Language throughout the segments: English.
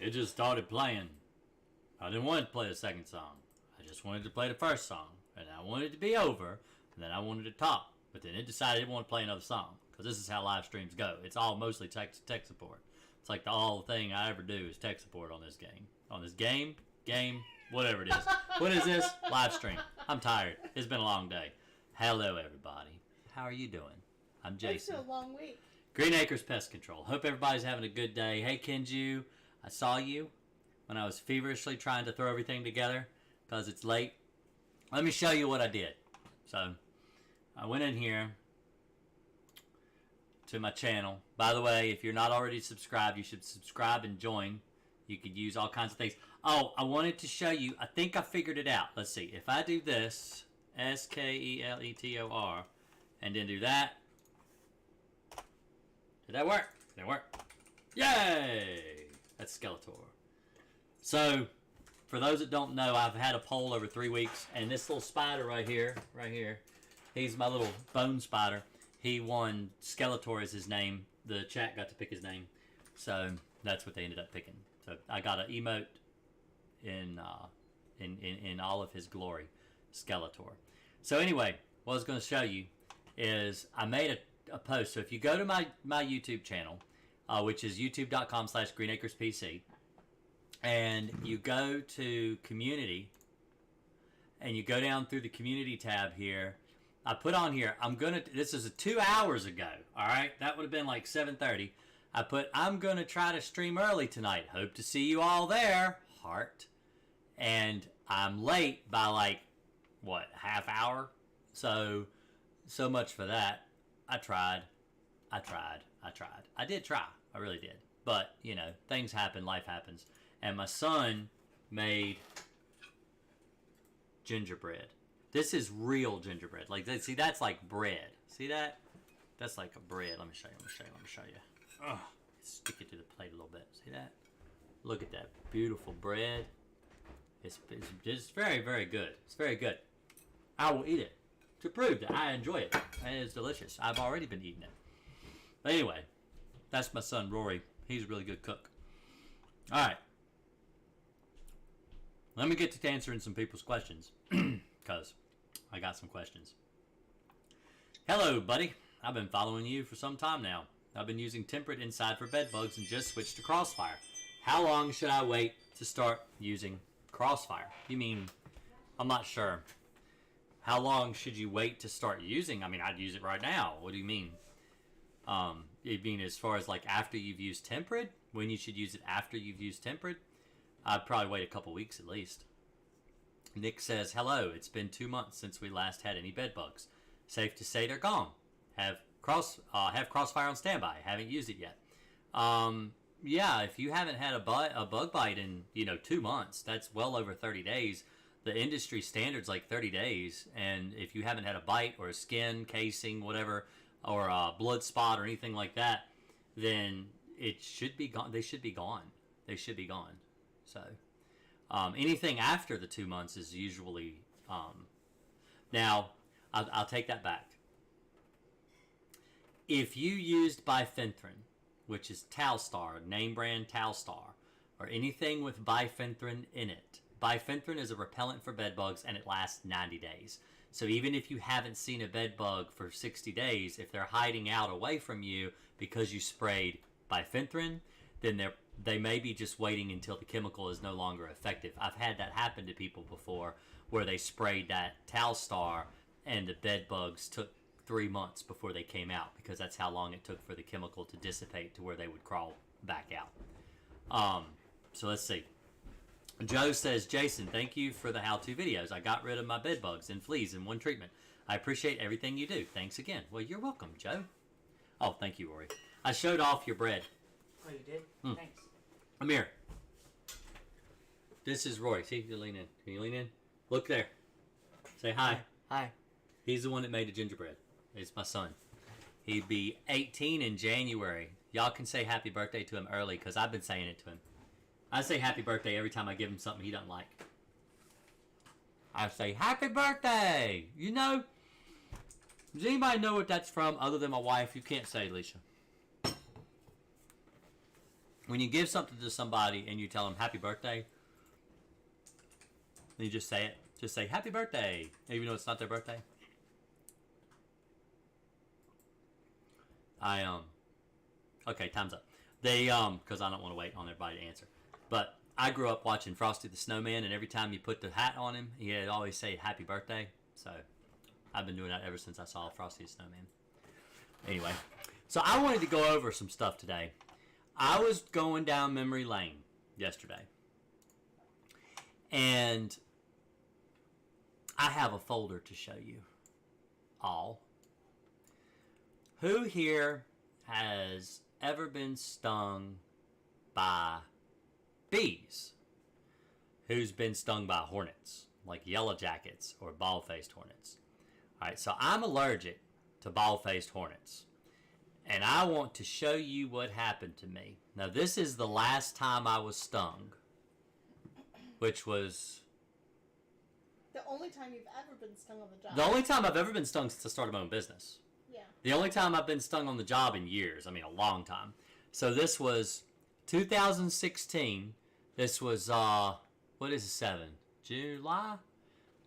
it just started playing. I didn't want to play the second song. I just wanted to play the first song. And I wanted it to be over. And then I wanted to talk. But then it decided it didn't want to play another song. Because this is how live streams go. It's all mostly tech support. It's like the all thing I ever do is tech support on this game. On this game, whatever it is. What is this? Live stream. I'm tired. It's been a long day. Hello, everybody. How are you doing? I'm Jason. It's been a long week. Green Acres Pest Control. Hope everybody's having a good day. Hey, Kenju. I saw you when I was feverishly trying to throw everything together because it's late. Let me show you what I did. So, I went in here to my channel. By the way, if you're not already subscribed, you should subscribe and join. You could use all kinds of things. Oh, I wanted to show you. I think I figured it out. Let's see. If I do this, Skeletor, and then do that. Did that work? Did that work? Yay! That's Skeletor. So, for those that don't know, I've had a poll over 3 weeks, and this little spider right here, he's my little bone spider. He won Skeletor as his name. The chat got to pick his name. So, that's what they ended up picking. So, I got an emote in all of his glory, Skeletor. So, anyway, what I was going to show you is I made a post. So if you go to my YouTube channel, which is youtube.com/greenacrespc, and you go to community, and you go down through the community tab here, I put on here, this is 2 hours ago, all right? That would have been like 7:30. I put, I'm going to try to stream early tonight. Hope to see you all there, heart. And I'm late by like, what, half hour? So much for that. I tried. I did try. I really did. But, you know, things happen. Life happens. And my son made gingerbread. This is real gingerbread. Like, see, that's like bread. See that? That's like a bread. Let me show you. Ugh. Stick it to the plate a little bit. See that? Look at that beautiful bread. It's very, very good. It's very good. I will eat it to prove that I enjoy it. And it's delicious. I've already been eating it. But anyway, that's my son, Rory. He's a really good cook. Alright. Let me get to answering some people's questions. Because I got some questions. Hello, buddy. I've been following you for some time now. I've been using temperate inside for bed bugs and just switched to Crossfire. How long should I wait to start using Crossfire? You mean, I'm not sure. How long should you wait to start using? I mean, I'd use it right now. What do you mean? You mean as far as like after you've used temperate? When you should use it after you've used temperate? I'd probably wait a couple weeks at least. Nick says, hello, it's been 2 months since we last had any bed bugs. Safe to say they're gone. Have Crossfire on standby. Haven't used it yet. Yeah, if you haven't had a bug bite in, 2 months, that's well over 30 days. The industry standard's like 30 days, and if you haven't had a bite or a skin, casing, whatever, or a blood spot or anything like that, then it should be gone. They should be gone. So, anything after the 2 months is usually, now, I'll take that back. If you used bifenthrin, which is Talstar, name brand Talstar, or anything with bifenthrin in it, bifenthrin is a repellent for bed bugs and it lasts 90 days. So even if you haven't seen a bed bug for 60 days, if they're hiding out away from you because you sprayed bifenthrin, then they may be just waiting until the chemical is no longer effective. I've had that happen to people before where they sprayed that Talstar and the bed bugs took 3 months before they came out because that's how long it took for the chemical to dissipate to where they would crawl back out. So let's see. Joe says, Jason, thank you for the how-to videos. I got rid of my bed bugs and fleas in one treatment. I appreciate everything you do. Thanks again. Well, you're welcome, Joe. Oh, thank you, Rory. I showed off your bread. Oh, you did? Thanks. Come here. This is Rory. See, you lean in. Can you lean in? Look there. Say hi. Hi. He's the one that made the gingerbread. It's my son. He'd be 18 in January. Y'all can say happy birthday to him early because I've been saying it to him. I say happy birthday every time I give him something he doesn't like. I say happy birthday! You know? Does anybody know what that's from other than my wife? You can't say, Alicia. when you give something to somebody and you tell them happy birthday, you just say it. Just say happy birthday, even though it's not their birthday. Okay, time's up. They, because I don't want to wait on everybody to answer. But I grew up watching Frosty the Snowman, and every time you put the hat on him, he'd always say happy birthday. So I've been doing that ever since I saw Frosty the Snowman. Anyway, so I wanted to go over some stuff today. I was going down memory lane yesterday, and I have a folder to show you all. Who here has ever been stung by bees? Who's been stung by hornets, like yellow jackets or bald-faced hornets? All right, so I'm allergic to bald-faced hornets, and I want to show you what happened to me. Now, this is the last time I was stung, which was the only time you've ever been stung on the job. the only time I've ever been stung since I started my own business. Yeah. The only time I've been stung on the job in years. I mean, a long time. So this was 2016. This was, what is it, 7? July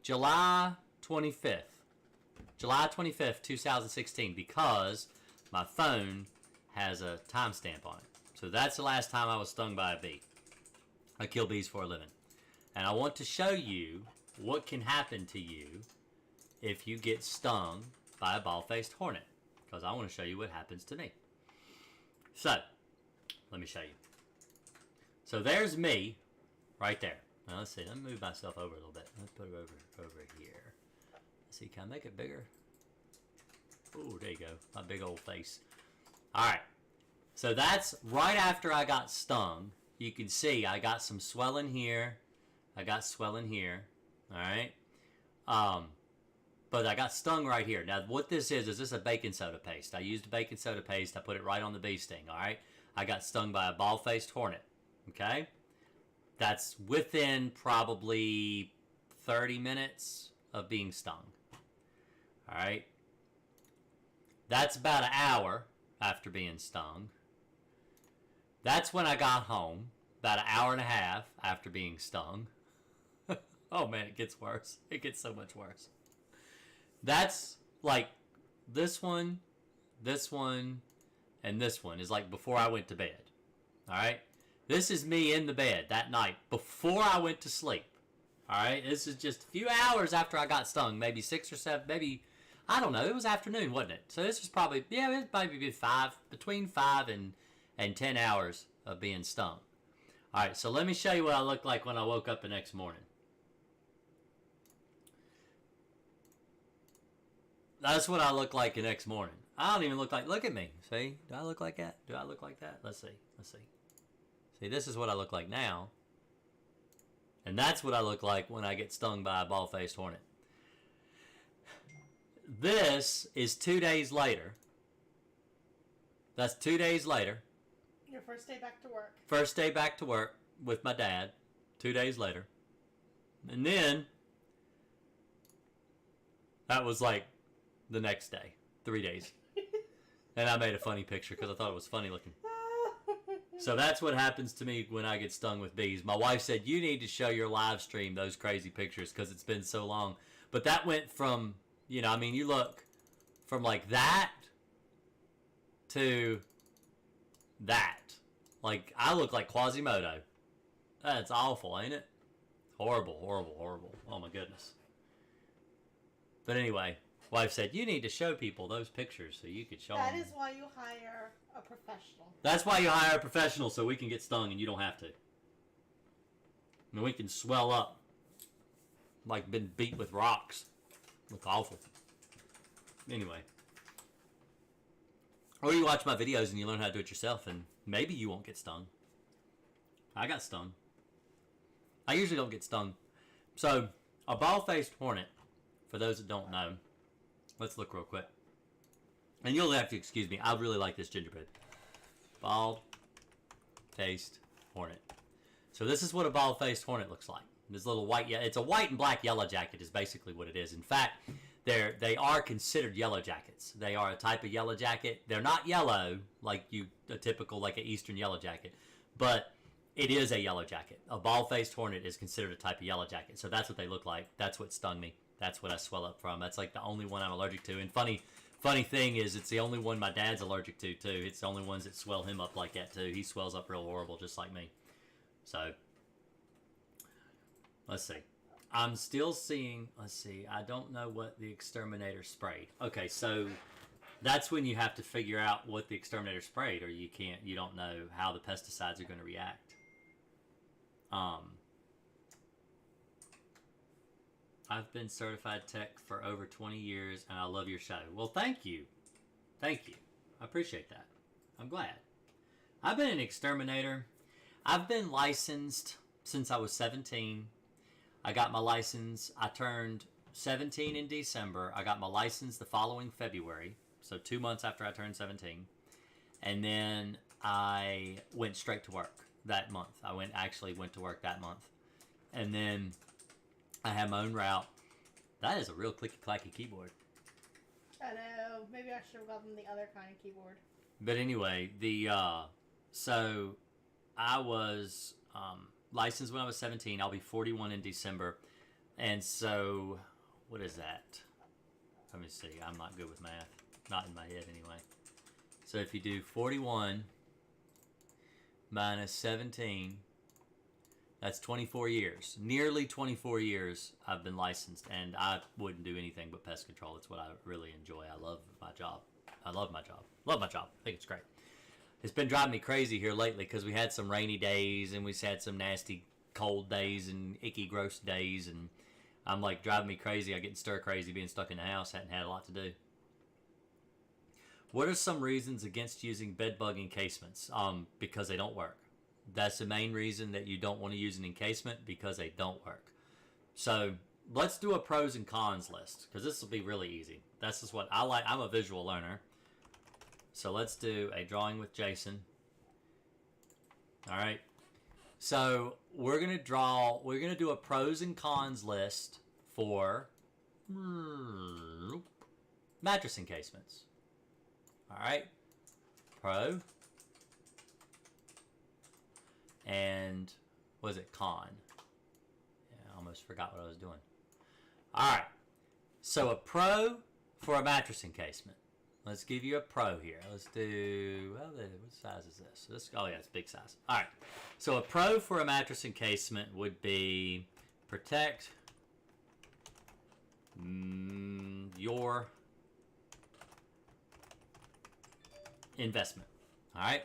25th. July 25th, 2016, because my phone has a timestamp on it. So that's the last time I was stung by a bee. I kill bees for a living. And I want to show you what can happen to you if you get stung by a bald-faced hornet, because I want to show you what happens to me. So, let me show you. So there's me, right there. Now let's see, let me move myself over a little bit. Let's put it over here. Let's see, can I make it bigger? Oh, there you go, my big old face. Alright, so that's right after I got stung. You can see I got some swelling here. I got swelling here. Alright. But I got stung right here. Now, what this is this a baking soda paste. I used baking soda paste. I put it right on the bee sting, all right? I got stung by a bald-faced hornet, okay? That's within probably 30 minutes of being stung, all right? That's about an hour after being stung. That's when I got home, about an hour and a half after being stung. Oh, man, it gets worse. It gets so much worse. That's like this one, and this one is like before I went to bed. Alright? This is me in the bed that night before I went to sleep. Alright? This is just a few hours after I got stung. Maybe 6 or 7, maybe, I don't know. It was afternoon, wasn't it? So this was probably, yeah, it was maybe between 5 and 10 hours of being stung. Alright, so let me show you what I looked like when I woke up the next morning. That's what I look like the next morning. I don't even look like, look at me. See? Do I look like that? Do I look like that? Let's see. See, this is what I look like now. And that's what I look like when I get stung by a bald-faced hornet. This is 2 days later. That's 2 days later. Your first day back to work. First day back to work with my dad. 2 days later. And then, that was like the next day, 3 days. And I made a funny picture because I thought it was funny looking. So that's what happens to me when I get stung with bees. My wife said, you need to show your live stream those crazy pictures because it's been so long. But that went from, you know, I mean, you look from like that to that. Like, I look like Quasimodo. That's awful, ain't it? Horrible, horrible, horrible. Oh my goodness. But anyway, wife said, you need to show people those pictures so you could show them. That is why you hire a professional. That's why you hire a professional, so we can get stung and you don't have to. I mean, we can swell up like been beat with rocks. Look awful. Anyway. Or you watch my videos and you learn how to do it yourself and maybe you won't get stung. I got stung. I usually don't get stung. So, a bald-faced hornet, for those that don't know, let's look real quick. And you'll have to excuse me. I really like this gingerbread. Bald-faced hornet. So this is what a bald-faced hornet looks like. This little white, it's a white and black yellow jacket is basically what it is. In fact, they are considered yellow jackets. They are a type of yellow jacket. They're not yellow like a typical like an eastern yellow jacket, But it is a yellow jacket. A bald-faced hornet is considered a type of yellow jacket. So that's what they look like. That's what stung me. That's what I swell up from. That's like the only one I'm allergic to. And funny thing is, it's the only one my dad's allergic to, too. It's the only ones that swell him up like that, too. He swells up real horrible, just like me. So, let's see. I'm still seeing, let's see, I don't know what the exterminator sprayed. Okay, so that's when you have to figure out what the exterminator sprayed, or you don't know how the pesticides are going to react. I've been certified tech for over 20 years, and I love your show. Well, thank you. Thank you. I appreciate that. I'm glad. I've been an exterminator. I've been licensed since I was 17. I got my license. I turned 17 in December. I got my license the following February, so 2 months after I turned 17. And then I went straight to work that month. I actually went to work that month. And then I had my own route. That is a real clicky-clacky keyboard. I know. Maybe I should have gotten the other kind of keyboard. But anyway, so I was licensed when I was 17. I'll be 41 in December. And so, what is that? Let me see. I'm not good with math. Not in my head, anyway. So if you do 41 minus 17, that's 24 years. Nearly 24 years I've been licensed, and I wouldn't do anything but pest control. It's what I really enjoy. I love my job. I love my job. Love my job. I think it's great. It's been driving me crazy here lately because we had some rainy days, and we had some nasty cold days and icky, gross days, and I'm like driving me crazy. I'm getting stir crazy being stuck in the house. Hadn't had a lot to do. What are some reasons against using bedbug encasements? Because they don't work. That's the main reason that you don't want to use an encasement, because they don't work. So let's do a pros and cons list, because this will be really easy. That's just what I like. I'm a visual learner. So let's do a drawing with Jason. All right. So we're going to do a pros and cons list for mattress encasements. All right. Pro. And was it con? Yeah, I almost forgot what I was doing. All right. So a pro for a mattress encasement. Let's give you a pro here. Let's do, well, what size is this? Oh, yeah, it's big size. All right. So a pro for a mattress encasement would be protect your investment. All right.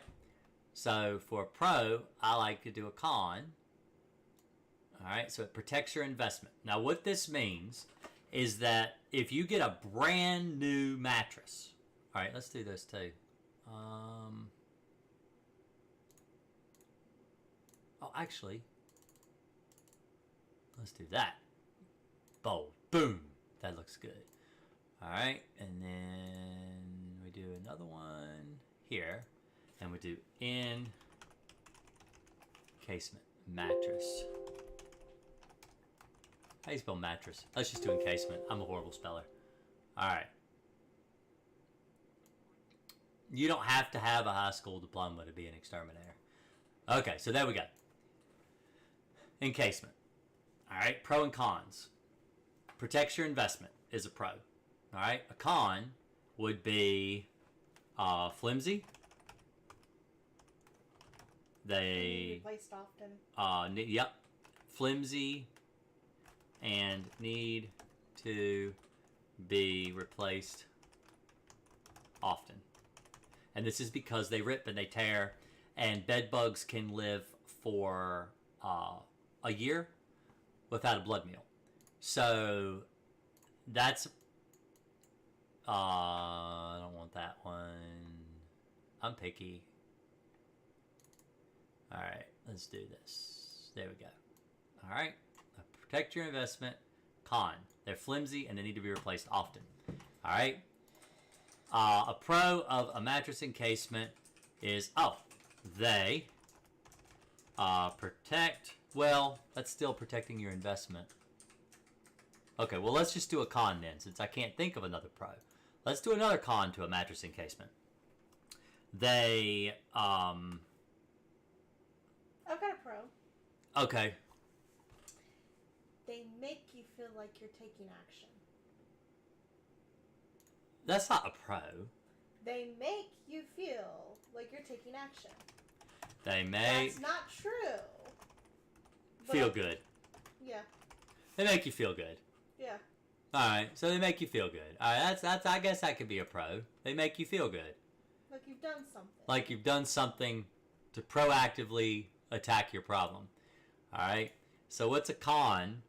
So for a pro, I like to do a con. All right, so it protects your investment. Now what this means is that if you get a brand new mattress, all right, let's do this too. Actually, let's do that. Bold, boom, that looks good. All right, and then we do another one here. And we do encasement mattress. How do you spell mattress? Let's just do encasement. I'm a horrible speller. All right. You don't have to have a high school diploma to be an exterminator. Okay, so there we go. Encasement. All right, pro and cons. Protects your investment is a pro. All right, a con would be flimsy. They replaced often. Yep, flimsy and need to be replaced often. And this is because they rip and they tear, and bed bugs can live for a year without a blood meal. So that's I don't want that one. I'm picky. All right, let's do this. There we go. All right, protect your investment. Con, they're flimsy and they need to be replaced often. All right. A pro of a mattress encasement is, they protect, well, that's still protecting your investment. Okay, well, let's just do a con then, since I can't think of another pro. Let's do another con to a mattress encasement. They I've got a pro. Okay. They make you feel like you're taking action. That's not a pro. They make you feel like you're taking action. They make That's not true. feel good. Yeah. They make you feel good. Yeah. All right, so they make you feel good. All right, that's. I guess that could be a pro. They make you feel good. Like you've done something. Like you've done something to proactively attack your problem. All right. So what's a con?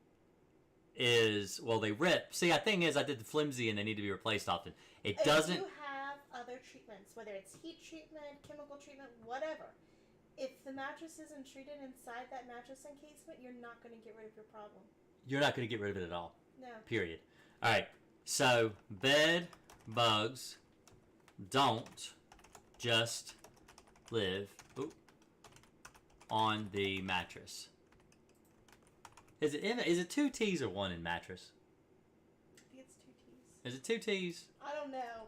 Is well, they rip. See, the thing is, I did the flimsy, and they need to be replaced often. It doesn't. If you have other treatments, whether it's heat treatment, chemical treatment, whatever, if the mattress isn't treated inside that mattress encasement, you're not going to get rid of your problem. You're not going to get rid of it at all. No. Period. All right. So bed bugs don't just live on the mattress. Is it 2 T's or 1 in mattress? I think it's 2 T's. Is it 2 T's? I don't know.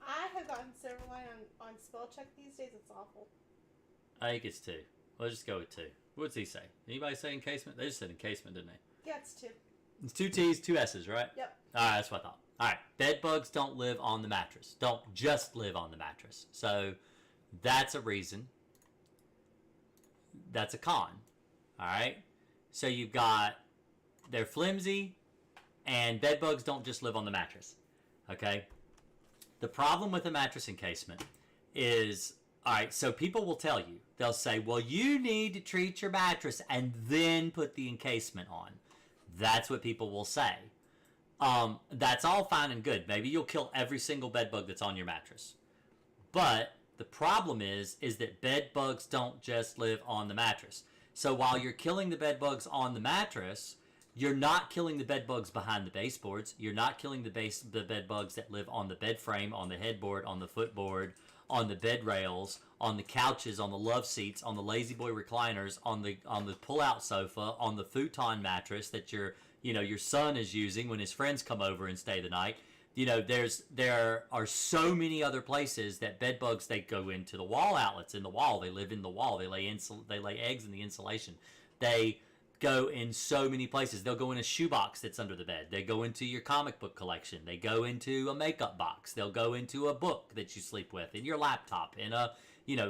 I have gotten several on spell check these days. It's awful. I think it's 2. Let's just go with 2. What's he say? Anybody say encasement? They just said encasement, didn't they? Yeah, it's 2. It's 2 T's, 2 S's, right? Yep. All right, that's what I thought. All right, bed bugs don't live on the mattress. Don't just live on the mattress. So that's a reason. That's a con. All right. So you've got they're flimsy, and bed bugs don't just live on the mattress. Okay. The problem with a mattress encasement is, all right, so people will tell you, they'll say, well, you need to treat your mattress and then put the encasement on. That's what people will say. That's all fine and good. Maybe you'll kill every single bed bug that's on your mattress. But the problem is that bed bugs don't just live on the mattress. So while you're killing the bed bugs on the mattress, you're not killing the bed bugs behind the baseboards. You're not killing the bed bugs that live on the bed frame, on the headboard, on the footboard, on the bed rails, on the couches, on the love seats, on the lazy boy recliners, on the pull-out sofa, on the futon mattress that your son is using when his friends come over and stay the night. There are so many other places that bed bugs, they go into the wall outlets in the wall. They live in the wall. They lay eggs in the insulation. They go in so many places. They'll go in a shoebox that's under the bed. They go into your comic book collection. They go into a makeup box. They'll go into a book that you sleep with, in your laptop, in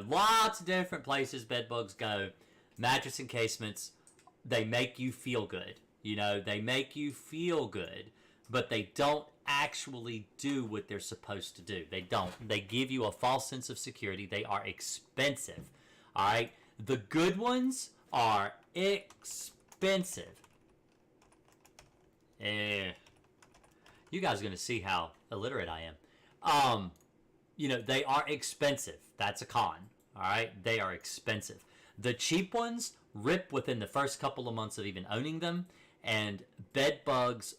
lots of different places bed bugs go. Mattress encasements, they make you feel good. They make you feel good, but they don't actually do what they're supposed to do. They don't. They give you a false sense of security. They are expensive. All right? The good ones are expensive. You guys are going to see how illiterate I am. They are expensive. That's a con. All right? They are expensive. The cheap ones rip within the first couple of months of even owning them, and bed bugs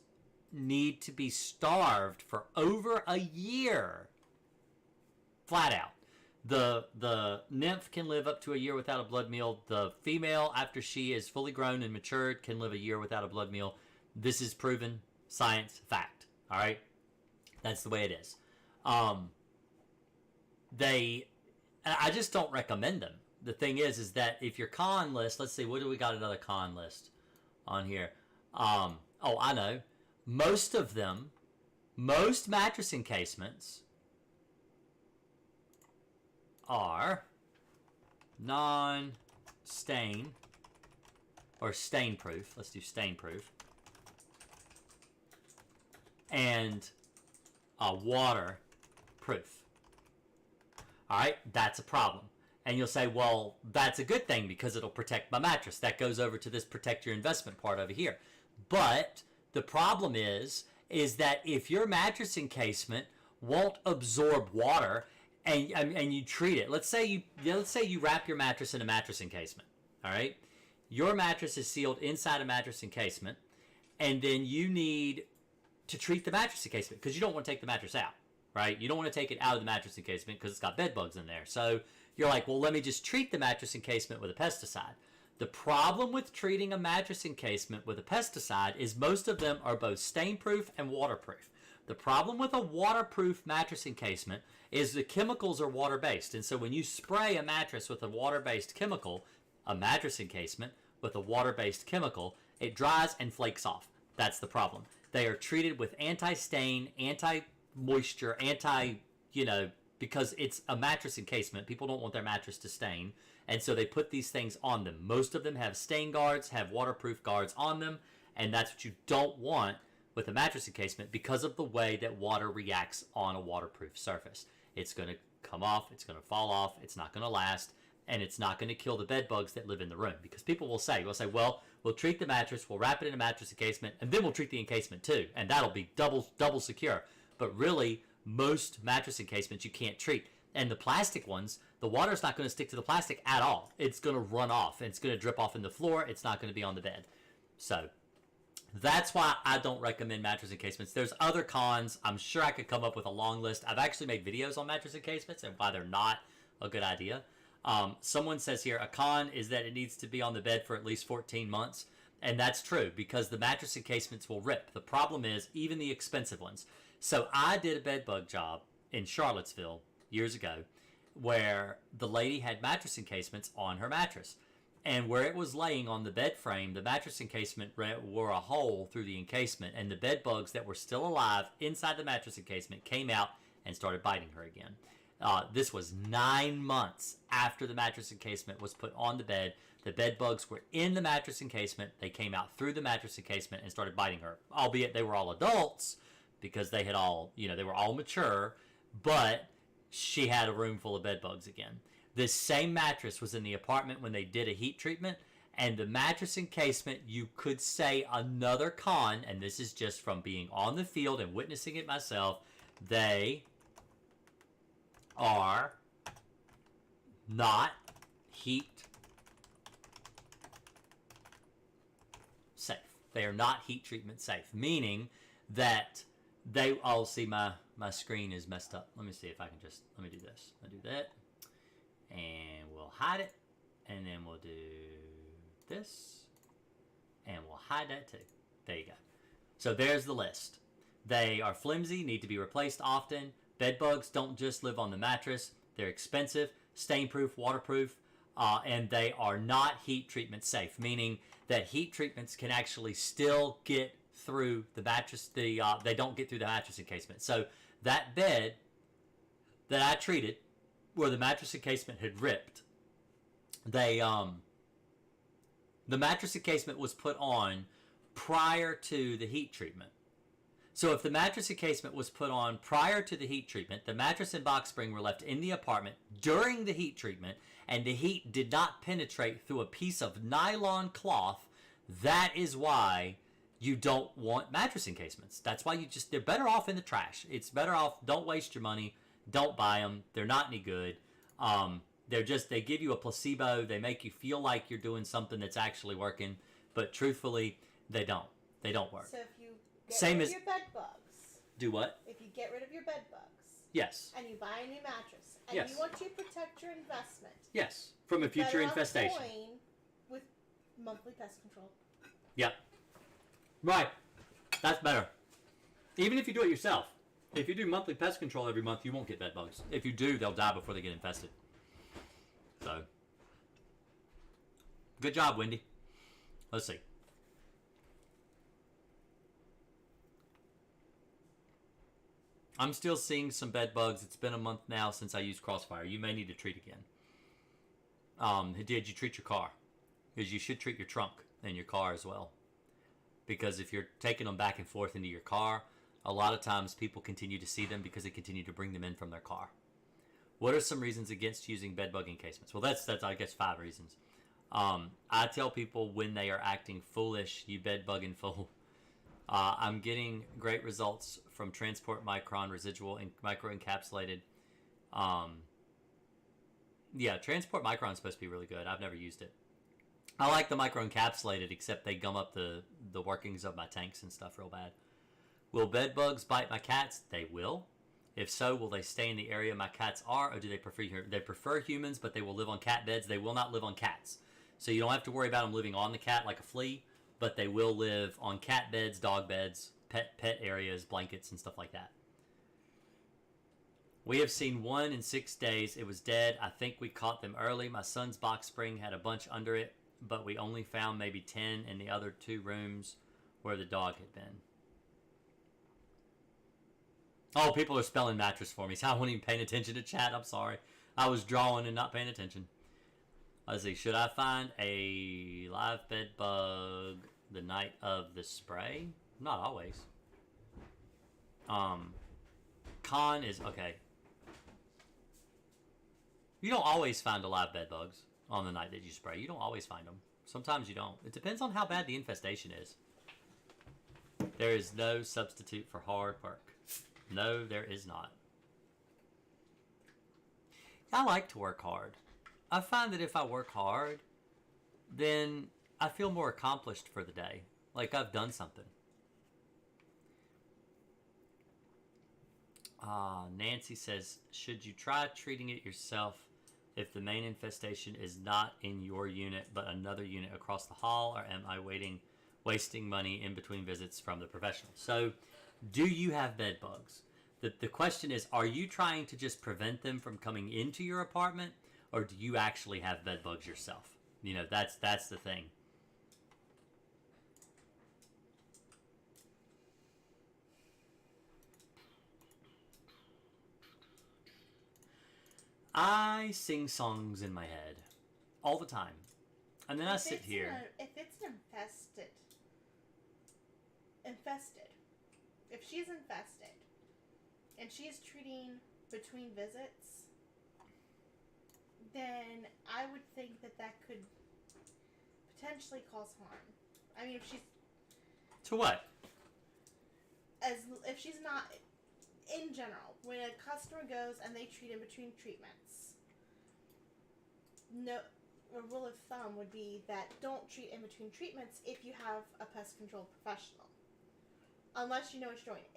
need to be starved for over a year. Flat out. The nymph can live up to a year without a blood meal. The female, after she is fully grown and matured, can live a year without a blood meal. This is proven science fact. All right? That's the way it is. I just don't recommend them. The thing is that if your con list, let's see, what do we got another con list on here? I know. Most mattress encasements are non-stain or stain-proof. Let's do stain-proof. And water-proof. All right, that's a problem. And you'll say, well, that's a good thing because it'll protect my mattress. That goes over to this protect your investment part over here. But the problem is that if your mattress encasement won't absorb water and you treat it, let's say you wrap your mattress in a mattress encasement, all right? Your mattress is sealed inside a mattress encasement, and then you need to treat the mattress encasement because you don't want to take the mattress out, right? You don't want to take it out of the mattress encasement because it's got bed bugs in there. So you're like, well, let me just treat the mattress encasement with a pesticide. The problem with treating a mattress encasement with a pesticide is most of them are both stain-proof and waterproof. The problem with a waterproof mattress encasement is the chemicals are water-based. And so when you spray a mattress with a water-based chemical, A mattress encasement with a water-based chemical, it dries and flakes off. That's the problem. They are treated with anti-stain, anti-moisture, because it's a mattress encasement. People don't want their mattress to stain. And so they put these things on them. Most of them have stain guards, have waterproof guards on them. And that's what you don't want with a mattress encasement because of the way that water reacts on a waterproof surface. It's going to come off, it's going to fall off, it's not going to last, and it's not going to kill the bed bugs that live in the room. Because people will say, well, we'll treat the mattress, we'll wrap it in a mattress encasement, and then we'll treat the encasement too. And that'll be double secure. But really, most mattress encasements you can't treat. And the plastic ones, the water's not going to stick to the plastic at all. It's going to run off, and it's going to drip off in the floor. It's not going to be on the bed. So that's why I don't recommend mattress encasements. There's other cons. I'm sure I could come up with a long list. I've actually made videos on mattress encasements and why they're not a good idea. Someone says here, a con is that it needs to be on the bed for at least 14 months. And that's true because the mattress encasements will rip. The problem is even the expensive ones. So I did a bed bug job in Charlottesville years ago where the lady had mattress encasements on her mattress. And where it was laying on the bed frame, the mattress encasement wore a hole through the encasement, and the bed bugs that were still alive inside the mattress encasement came out and started biting her again. This was 9 months after the mattress encasement was put on the bed. The bed bugs were in the mattress encasement. They came out through the mattress encasement and started biting her. Albeit they were all adults because they had all, they were all mature, but she had a room full of bed bugs again. This same mattress was in the apartment when they did a heat treatment, and the mattress encasement, you could say another con, and this is just from being on the field and witnessing it myself, they are not heat safe. They are not heat treatment safe, meaning that see my screen is messed up. Let me see if I can let me do this. I'll do that. And we'll hide it, and then we'll do this, and we'll hide that too. There you go. So there's the list. They are flimsy, need to be replaced often. Bed bugs don't just live on the mattress. They're expensive, stain-proof, waterproof, and they are not heat treatment safe, meaning that heat treatments can actually still get through the mattress. They don't get through the mattress encasement. So that bed that I treated, where the mattress encasement had ripped, the mattress encasement was put on prior to the heat treatment. So if the mattress encasement was put on prior to the heat treatment, the mattress and box spring were left in the apartment during the heat treatment, and the heat did not penetrate through a piece of nylon cloth, that is why you don't want mattress encasements. That's why they're better off in the trash. It's better off, don't waste your money. Don't buy them. They're not any good. They give you a placebo. They make you feel like you're doing something that's actually working, but truthfully, they don't. They don't work. So if you get rid of your bed bugs. Do what? If you get rid of your bed bugs. Yes. And you buy a new mattress. And yes. you want to protect your investment. Yes. From a future infestation. With monthly pest control. Yep. Right. That's better. Even if you do it yourself. If you do monthly pest control every month, you won't get bed bugs. If you do, they'll die before they get infested. So, good job, Wendy. Let's see. I'm still seeing some bed bugs. It's been a month now since I used Crossfire. You may need to treat again. Did you treat your car? Because you should treat your trunk and your car as well. Because if you're taking them back and forth into your car, a lot of times people continue to see them because they continue to bring them in from their car. What are some reasons against using bed bug encasements? Well, that's I guess 5 reasons. I tell people when they are acting foolish, you bed bug and fool. I'm getting great results from Transport Micron residual and microencapsulated. Transport Micron is supposed to be really good. I've never used it. I like the microencapsulated, except they gum up the workings of my tanks and stuff real bad. Will bed bugs bite my cats? They will. If so, will they stay in the area my cats are, or do they prefer they prefer humans, but they will live on cat beds? They will not live on cats. So you don't have to worry about them living on the cat like a flea, but they will live on cat beds, dog beds, pet areas, blankets, and stuff like that. We have seen one in 6 days. It was dead. I think we caught them early. My son's box spring had a bunch under it, but we only found maybe 10 in the other 2 rooms where the dog had been. Oh, people are spelling mattress for me. So I wasn't even paying attention to chat. I'm sorry. I was drawing and not paying attention. Let's see. Should I find a live bed bug the night of the spray? Not always. Con is okay. You don't always find a live bed bugs on the night that you spray. You don't always find them. Sometimes you don't. It depends on how bad the infestation is. There is no substitute for hard work. No, there is not. I like to work hard. I find that if I work hard, then I feel more accomplished for the day. Like I've done something. Nancy says, should you try treating it yourself if the main infestation is not in your unit but another unit across the hall, or am I wasting money in between visits from the professional? So, do you have bed bugs? The question is, are you trying to just prevent them from coming into your apartment, or do you actually have bed bugs yourself? You know, that's the thing. I sing songs in my head all the time. And then I sit here. If it's infested, if she's infested, and she's treating between visits, then I would think that could potentially cause harm. I mean, if she's... To what? If she's not... In general, when a customer goes and they treat in between treatments, no, a rule of thumb would be that don't treat in between treatments if you have a pest control professional. Unless you know what you're doing.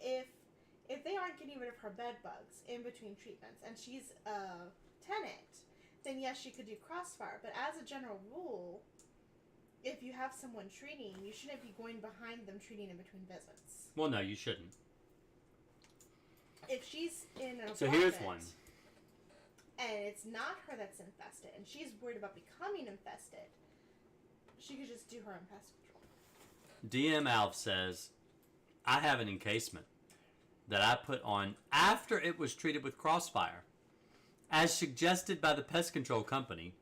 If they aren't getting rid of her bed bugs in between treatments and she's a tenant, then yes, she could do crossfire. But as a general rule, if you have someone treating, you shouldn't be going behind them treating in between visits. Well, no, you shouldn't. If she's in an apartment, so here's one, and it's not her that's infested, and she's worried about becoming infested, she could just do her own pest control. DM Alf says, I have an encasement that I put on after it was treated with crossfire, as suggested by the pest control company,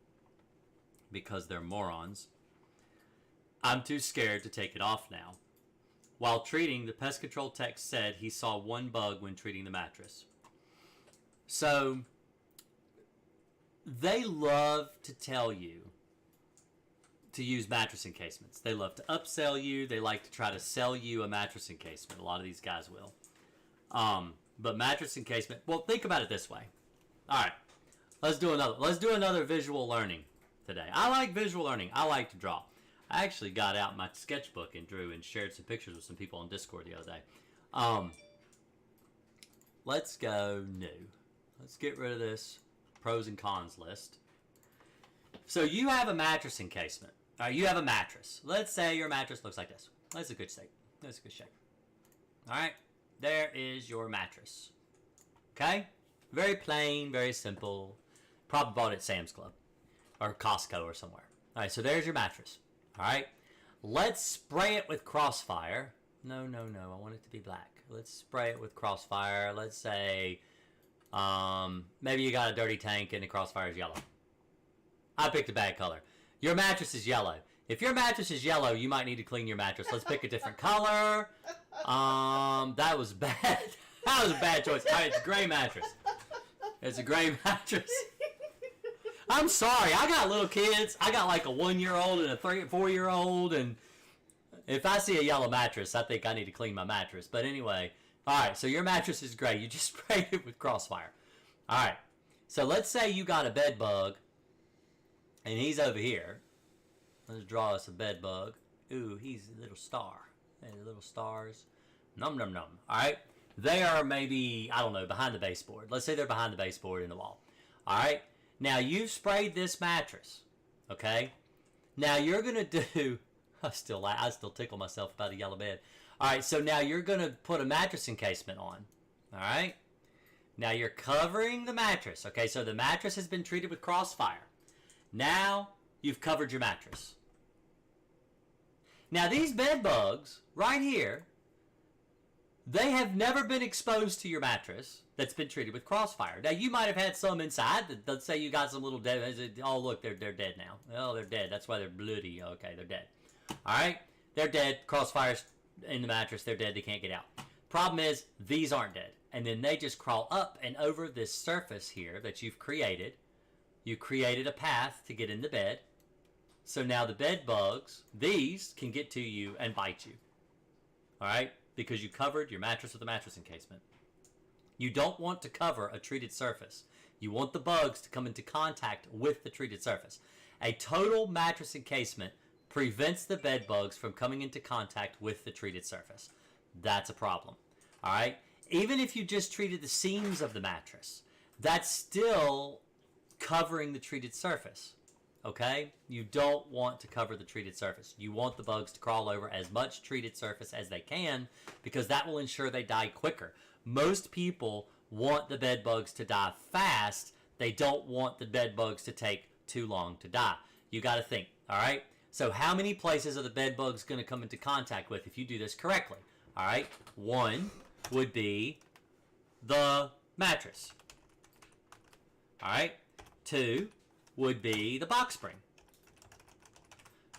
because they're morons. I'm too scared to take it off now. While treating, the pest control tech said he saw 1 bug when treating the mattress. So, they love to tell you to use mattress encasements. They love to upsell you. They like to try to sell you a mattress encasement. A lot of these guys will. But mattress encasement, well, think about it this way. All right, let's do another visual learning today. I like visual learning. I like to draw. I actually got out my sketchbook and drew and shared some pictures with some people on Discord the other day. Let's go new. Let's get rid of this pros and cons list. So you have a mattress encasement. All right, you have a mattress. Let's say your mattress looks like this. That's a good shape. That's a good shape. All right, there is your mattress. Okay? Very plain, very simple. Probably bought it at Sam's Club or Costco or somewhere. All right, so there's your mattress. All right, let's spray it with crossfire. No, I want it to be black. Let's spray it with crossfire. Let's say maybe you got a dirty tank and the crossfire is yellow. I picked a bad color. Your mattress is yellow. If your mattress is yellow, you might need to clean your mattress. Let's pick a different color. That was bad. That was a bad choice. All right, it's a gray mattress. It's a gray mattress. I'm sorry, I got little kids. I got like a 1-year-old and a 4-year-old, and if I see a yellow mattress, I think I need to clean my mattress. But anyway, all right, so your mattress is gray. You just sprayed it with crossfire. All right, so let's say you got a bed bug, and he's over here. Let's draw us a bed bug. Ooh, he's a little star. Hey, little stars. Num, num, num. All right, they are maybe, I don't know, behind the baseboard. Let's say they're behind the baseboard in the wall. All right. Now, you've sprayed this mattress, okay? Now, you're going to do... I still tickle myself about a yellow bed. All right, so now you're going to put a mattress encasement on, all right? Now you're covering the mattress. Okay, so the mattress has been treated with Crossfire. Now you've covered your mattress. Now these bed bugs right here, they have never been exposed to your mattress that's been treated with Crossfire. Now you might have had some inside. Let's say you got some little dead. Oh look, they're dead now. Oh, they're dead. That's why they're bloody. Okay, they're dead. All right, they're dead. Crossfire's in the mattress. They're dead. They can't get out. Problem is, these aren't dead. And then they just crawl up and over this surface here that you've created. You created a path to get in the bed. So now the bed bugs, these can get to you and bite you. All right? Because you covered your mattress with a mattress encasement. You don't want to cover a treated surface. You want the bugs to come into contact with the treated surface. A total mattress encasement prevents the bed bugs from coming into contact with the treated surface. That's a problem. All right? Even if you just treated the seams of the mattress, that's still covering the treated surface. Okay? You don't want to cover the treated surface. You want the bugs to crawl over as much treated surface as they can because that will ensure they die quicker. Most people want the bed bugs to die fast. They don't want the bed bugs to take too long to die. You got to think, all right? So how many places are the bed bugs going to come into contact with if you do this correctly? All right? One would be the mattress. All right? Two would be the box spring.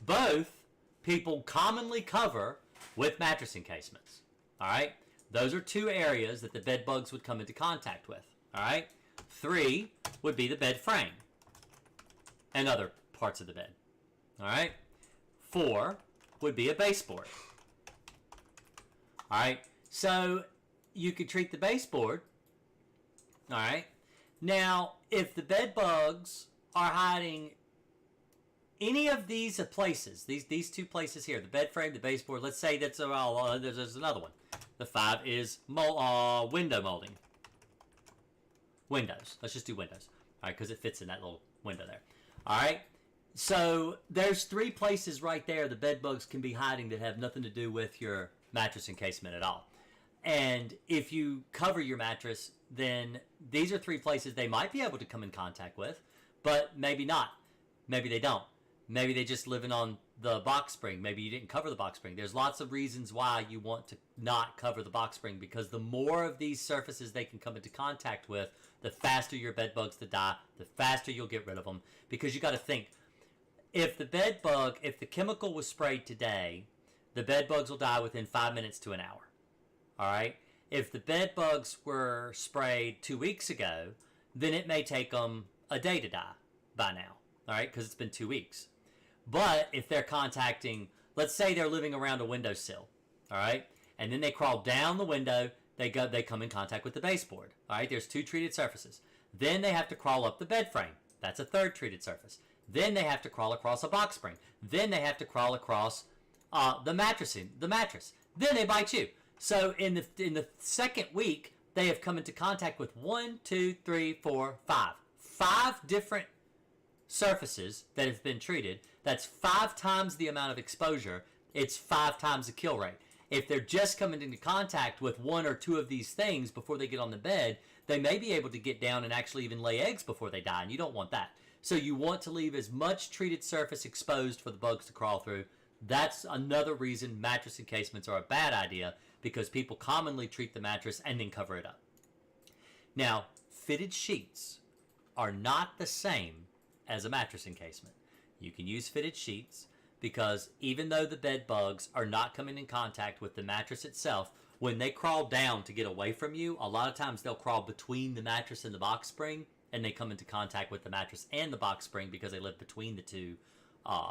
Both people commonly cover with mattress encasements. All right? Those are two areas that the bed bugs would come into contact with. All right? Three would be the bed frame and other parts of the bed. All right? Four would be a baseboard. All right? So you could treat the baseboard. All right? Now, if the bed bugs are hiding any of these places, these two places here, the bed frame, the baseboard, let's say that's there's another one. The 5 is window molding. Windows. Let's just do windows. All right, because it fits in that little window there. All right. So there's 3 places right there the bed bugs can be hiding that have nothing to do with your mattress encasement at all. And if you cover your mattress, then these are 3 places they might be able to come in contact with, but maybe not. Maybe they don't. Maybe they just living on the box spring. Maybe you didn't cover the box spring. There's lots of reasons why you want to not cover the box spring, because the more of these surfaces they can come into contact with, the faster your bed bugs to die, the faster you'll get rid of them. Because you got to think, if the chemical was sprayed today, the bed bugs will die within 5 minutes to an hour. All right? If the bed bugs were sprayed 2 weeks ago, then it may take them a day to die by now. All right? Because it's been 2 weeks. But if they're contacting, let's say they're living around a windowsill, all right? And then they crawl down the window, they come in contact with the baseboard, all right? There's 2 treated surfaces. Then they have to crawl up the bed frame. That's a 3rd treated surface. Then they have to crawl across a box spring. Then they have to crawl across the mattress. Then they bite you. So in the 2nd week, they have come into contact with 1, 2, 3, 4, 5. 5 different surfaces that have been treated. That's 5 times the amount of exposure. It's 5 times the kill rate. If they're just coming into contact with 1 or 2 of these things before they get on the bed, they may be able to get down and actually even lay eggs before they die, and you don't want that. So you want to leave as much treated surface exposed for the bugs to crawl through. That's another reason mattress encasements are a bad idea, because people commonly treat the mattress and then cover it up. Now, fitted sheets are not the same as a mattress encasement. You can use fitted sheets because even though the bed bugs are not coming in contact with the mattress itself, when they crawl down to get away from you, a lot of times they'll crawl between the mattress and the box spring, and they come into contact with the mattress and the box spring because they live between the 2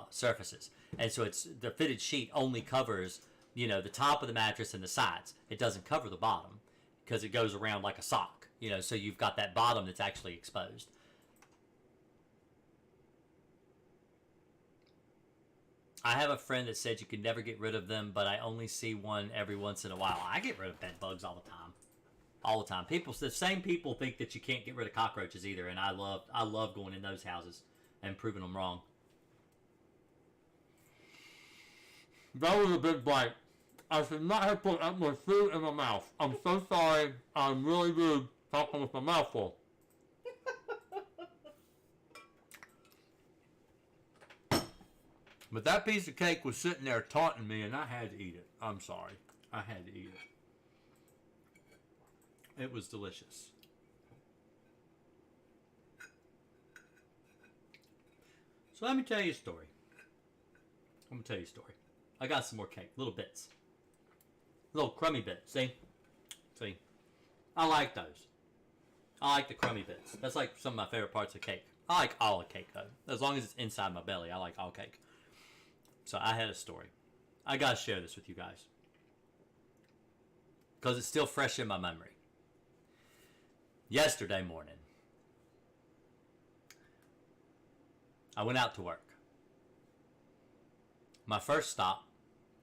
surfaces. And so the fitted sheet only covers, the top of the mattress and the sides. It doesn't cover the bottom because it goes around like a sock, so you've got that bottom that's actually exposed. I have a friend that said you can never get rid of them, but I only see one every once in a while. I get rid of bed bugs all the time. All the time. The same people think that you can't get rid of cockroaches either, and I love going in those houses and proving them wrong. That was a big bite. I should not have put that much food in my mouth. I'm so sorry. I'm really rude. Talking with my mouth full. But that piece of cake was sitting there taunting me, and I had to eat it. I'm sorry. I had to eat it. It was delicious. So let me tell you a story. I'm going to tell you a story. I got some more cake. Little bits. Little crummy bits. See? See? I like those. I like the crummy bits. That's like some of my favorite parts of cake. I like all the cake, though. As long as it's inside my belly, I like all cake. So I had a story. I got to share this with you guys. Because it's still fresh in my memory. Yesterday morning, I went out to work. My first stop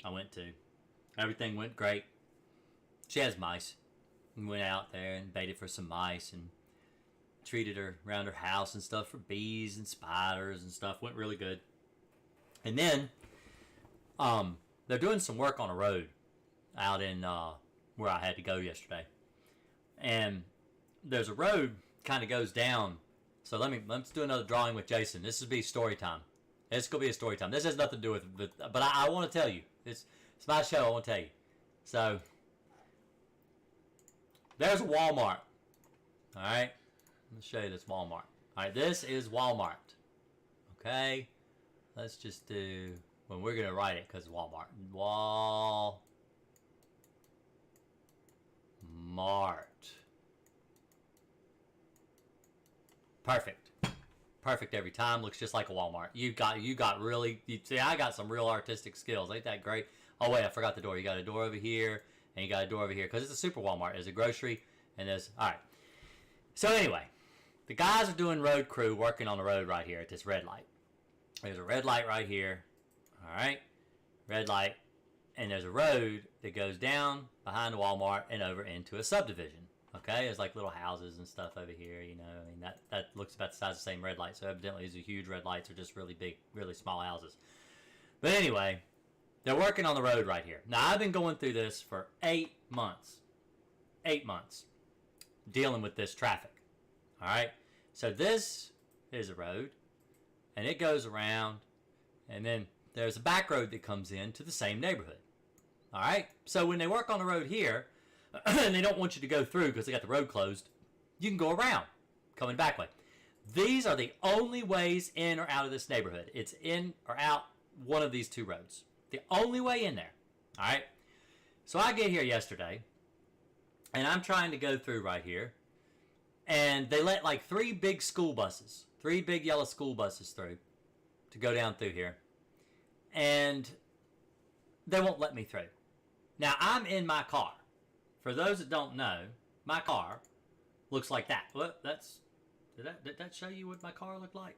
I went to, everything went great. She has mice. We went out there and baited for some mice and treated her around her house and stuff for bees and spiders and stuff. Went really good. And then they're doing some work on a road out in where I had to go yesterday. And there's a road kind of goes down. So let's do another drawing with Jason. This will be story time. It's going to be a story time. This has nothing to do with but I want to tell you. It's my show. I want to tell you. So there's a Walmart. All right. Let me show you this Walmart. All right. This is Walmart. Okay. Let's just do, well, we're going to write it because Walmart. Walmart. Perfect. Perfect every time. Looks just like a Walmart. You got really, see, I got some real artistic skills. Ain't that great? Oh, wait, I forgot the door. You got a door over here, and you got a door over here. Because it's a super Walmart. There's a grocery, and there's, all right. So anyway, the guys are doing road crew working on the road right here at this red light. There's a red light right here. All right. Red light. And there's a road that goes down behind the Walmart and over into a subdivision. Okay, there's like little houses and stuff over here, you know. I mean, that looks about the size of the same red light. So evidently these are huge red lights or just really big, really small houses. But anyway, they're working on the road right here. Now, I've been going through this for 8 months. 8 months. Dealing with this traffic. All right. So this is a road. And it goes around. And then there's a back road that comes into the same neighborhood. All right. So when they work on the road here, and they don't want you to go through because they got the road closed, you can go around, coming back way. These are the only ways in or out of this neighborhood. It's in or out one of these two roads. The only way in there. All right. So I get here yesterday, and I'm trying to go through right here, and they let like 3 big school buses, 3 big yellow school buses through to go down through here, and they won't let me through. Now, I'm in my car. For those that don't know, my car looks like that. Look, did that show you what my car looked like?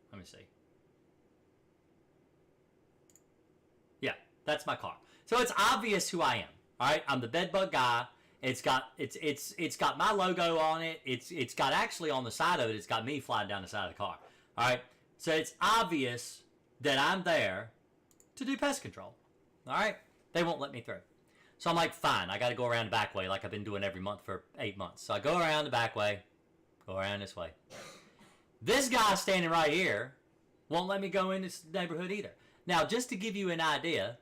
Let me see. Yeah, that's my car. So it's obvious who I am. All right, I'm the bedbug guy. It's got my logo on it. It's got actually on the side of it. It's got me flying down the side of the car. All right, so it's obvious that I'm there to do pest control. All right, they won't let me through. So I'm like, fine, I got to go around the back way like I've been doing every month for 8 months. So I go around the back way, go around this way. This guy standing right here won't let me go in this neighborhood either. Now, just to give you an idea,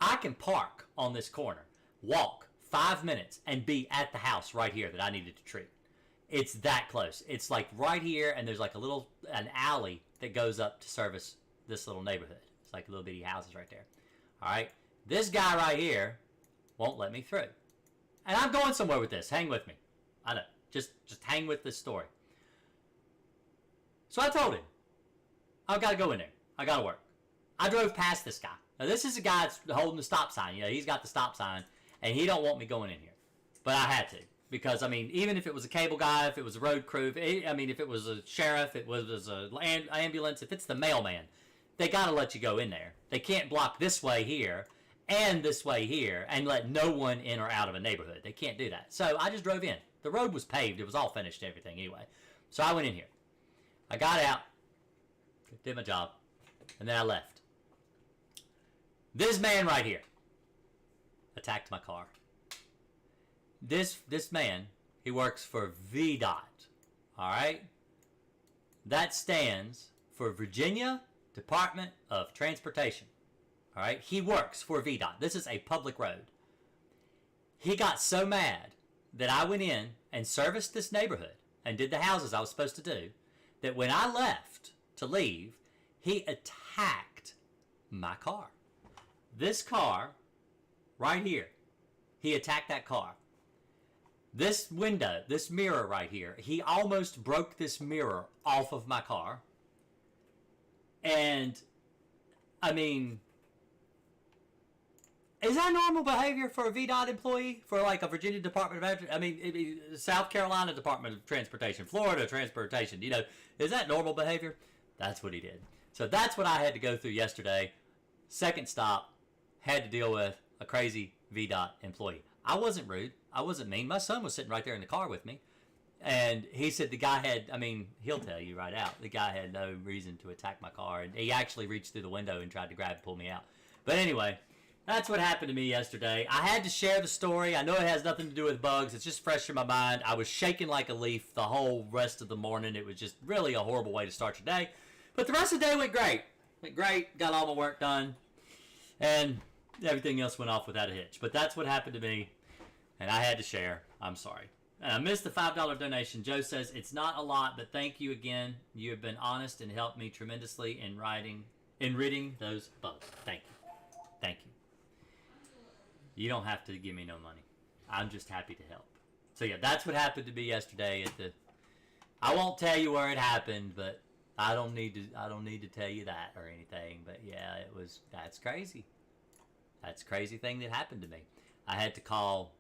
I can park on this corner, walk 5 minutes, and be at the house right here that I needed to treat. It's that close. It's like right here, and there's like an alley that goes up to service this little neighborhood. It's like little bitty houses right there. All right? This guy right here won't let me through. And I'm going somewhere with this. Hang with me. I know. Just hang with this story. So I told him, I've got to go in there. I got to work. I drove past this guy. Now, this is a guy that's holding the stop sign. You know, he's got the stop sign, and he don't want me going in here. But I had to. Because, I mean, even if it was a cable guy, if it was a road crew, if it was a sheriff, it was an ambulance, if it's the mailman, they got to let you go in there. They can't block this way here and this way here and let no one in or out of a neighborhood. They can't do that. So I just drove in. The road was paved. It was all finished and everything anyway. So I went in here. I got out, did my job, and then I left. This man right here attacked my car. This man, He works for VDOT. All right? That stands for Virginia Department of Transportation. All right? He works for VDOT. This is a public road. He got so mad that I went in and serviced this neighborhood and did the houses I was supposed to do, that when I left to leave, he attacked my car. This car, right here, he attacked that car. This window, this mirror right here, he almost broke this mirror off of my car. And, I mean, is that normal behavior for a VDOT employee? For like a Virginia Department of, I mean, South Carolina Department of Transportation, Florida Transportation, you know, is that normal behavior? That's what he did. So that's what I had to go through yesterday. Second stop, had to deal with a crazy VDOT employee. I wasn't rude. I wasn't mean. My son was sitting right there in the car with me. And he said the guy had, I mean, he'll tell you right out, the guy had no reason to attack my car. And he actually reached through the window and tried to grab and pull me out. But anyway, that's what happened to me yesterday. I had to share the story. I know it has nothing to do with bugs. It's just fresh in my mind. I was shaking like a leaf the whole rest of the morning. It was just really a horrible way to start your day. But the rest of the day went great. Went great. Got all my work done. And everything else went off without a hitch. But that's what happened to me. And I had to share. I'm sorry. And I missed the $5 donation. Joe says, it's not a lot, but thank you again. You have been honest and helped me tremendously in ridding those bugs. Thank you. Thank you. You don't have to give me no money. I'm just happy to help. So yeah, that's what happened to me yesterday at the, I won't tell you where it happened, but I don't need to tell you that or anything. But yeah, that's crazy. That's a crazy thing that happened to me. I had to call.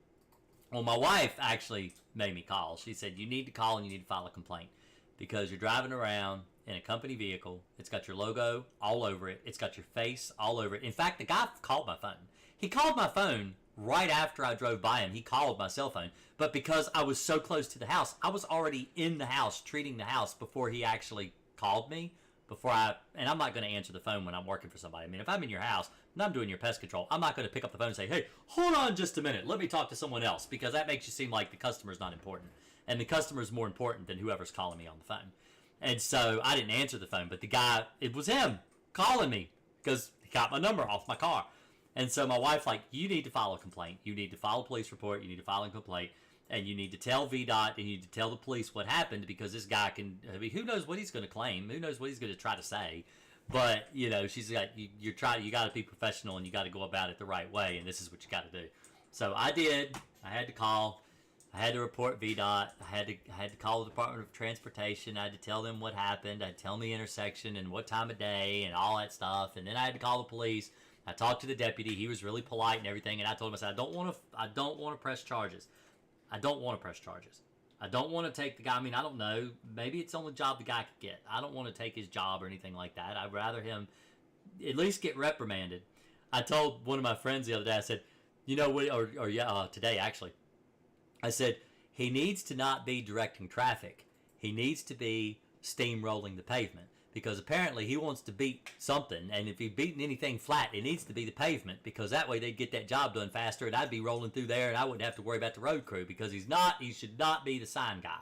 Well, my wife actually made me call. She said, you need to call and you need to file a complaint because you're driving around in a company vehicle. It's got your logo all over it. It's got your face all over it. In fact, the guy called my phone. He called my phone right after I drove by him. He called my cell phone. But because I was so close to the house, I was already in the house, treating the house before he actually called me. And I'm not going to answer the phone when I'm working for somebody. I mean, if I'm in your house and I'm doing your pest control, I'm not going to pick up the phone and say, hey, hold on just a minute. Let me talk to someone else, because that makes you seem like the customer's not important. And the customer's more important than whoever's calling me on the phone. And so I didn't answer the phone, but the guy, it was him calling me because he got my number off my car. And so my wife's like, you need to file a complaint. You need to file a police report. You need to file a complaint. And you need to tell VDOT and you need to tell the police what happened, because this guy can, I mean, who knows what he's going to claim? Who knows what he's going to try to say? But, you know, she's like, you got to be professional and you got to go about it the right way. And this is what you got to do. So I did. I had to call. I had to report VDOT. I had to call the Department of Transportation. I had to tell them what happened. I had to tell them the intersection and what time of day and all that stuff. And then I had to call the police. I talked to the deputy. He was really polite and everything. And I told him, I said, I don't want to press charges. I don't want to press charges. I don't want to take the guy. I mean, I don't know. Maybe it's the only job the guy could get. I don't want to take his job or anything like that. I'd rather him at least get reprimanded. I told one of my friends the other day, I said, you know what, today actually, I said, he needs to not be directing traffic. He needs to be steamrolling the pavement. Because apparently he wants to beat something, and if he's beating anything flat, it needs to be the pavement, because that way they'd get that job done faster, and I'd be rolling through there, and I wouldn't have to worry about the road crew, because he should not be the sign guy.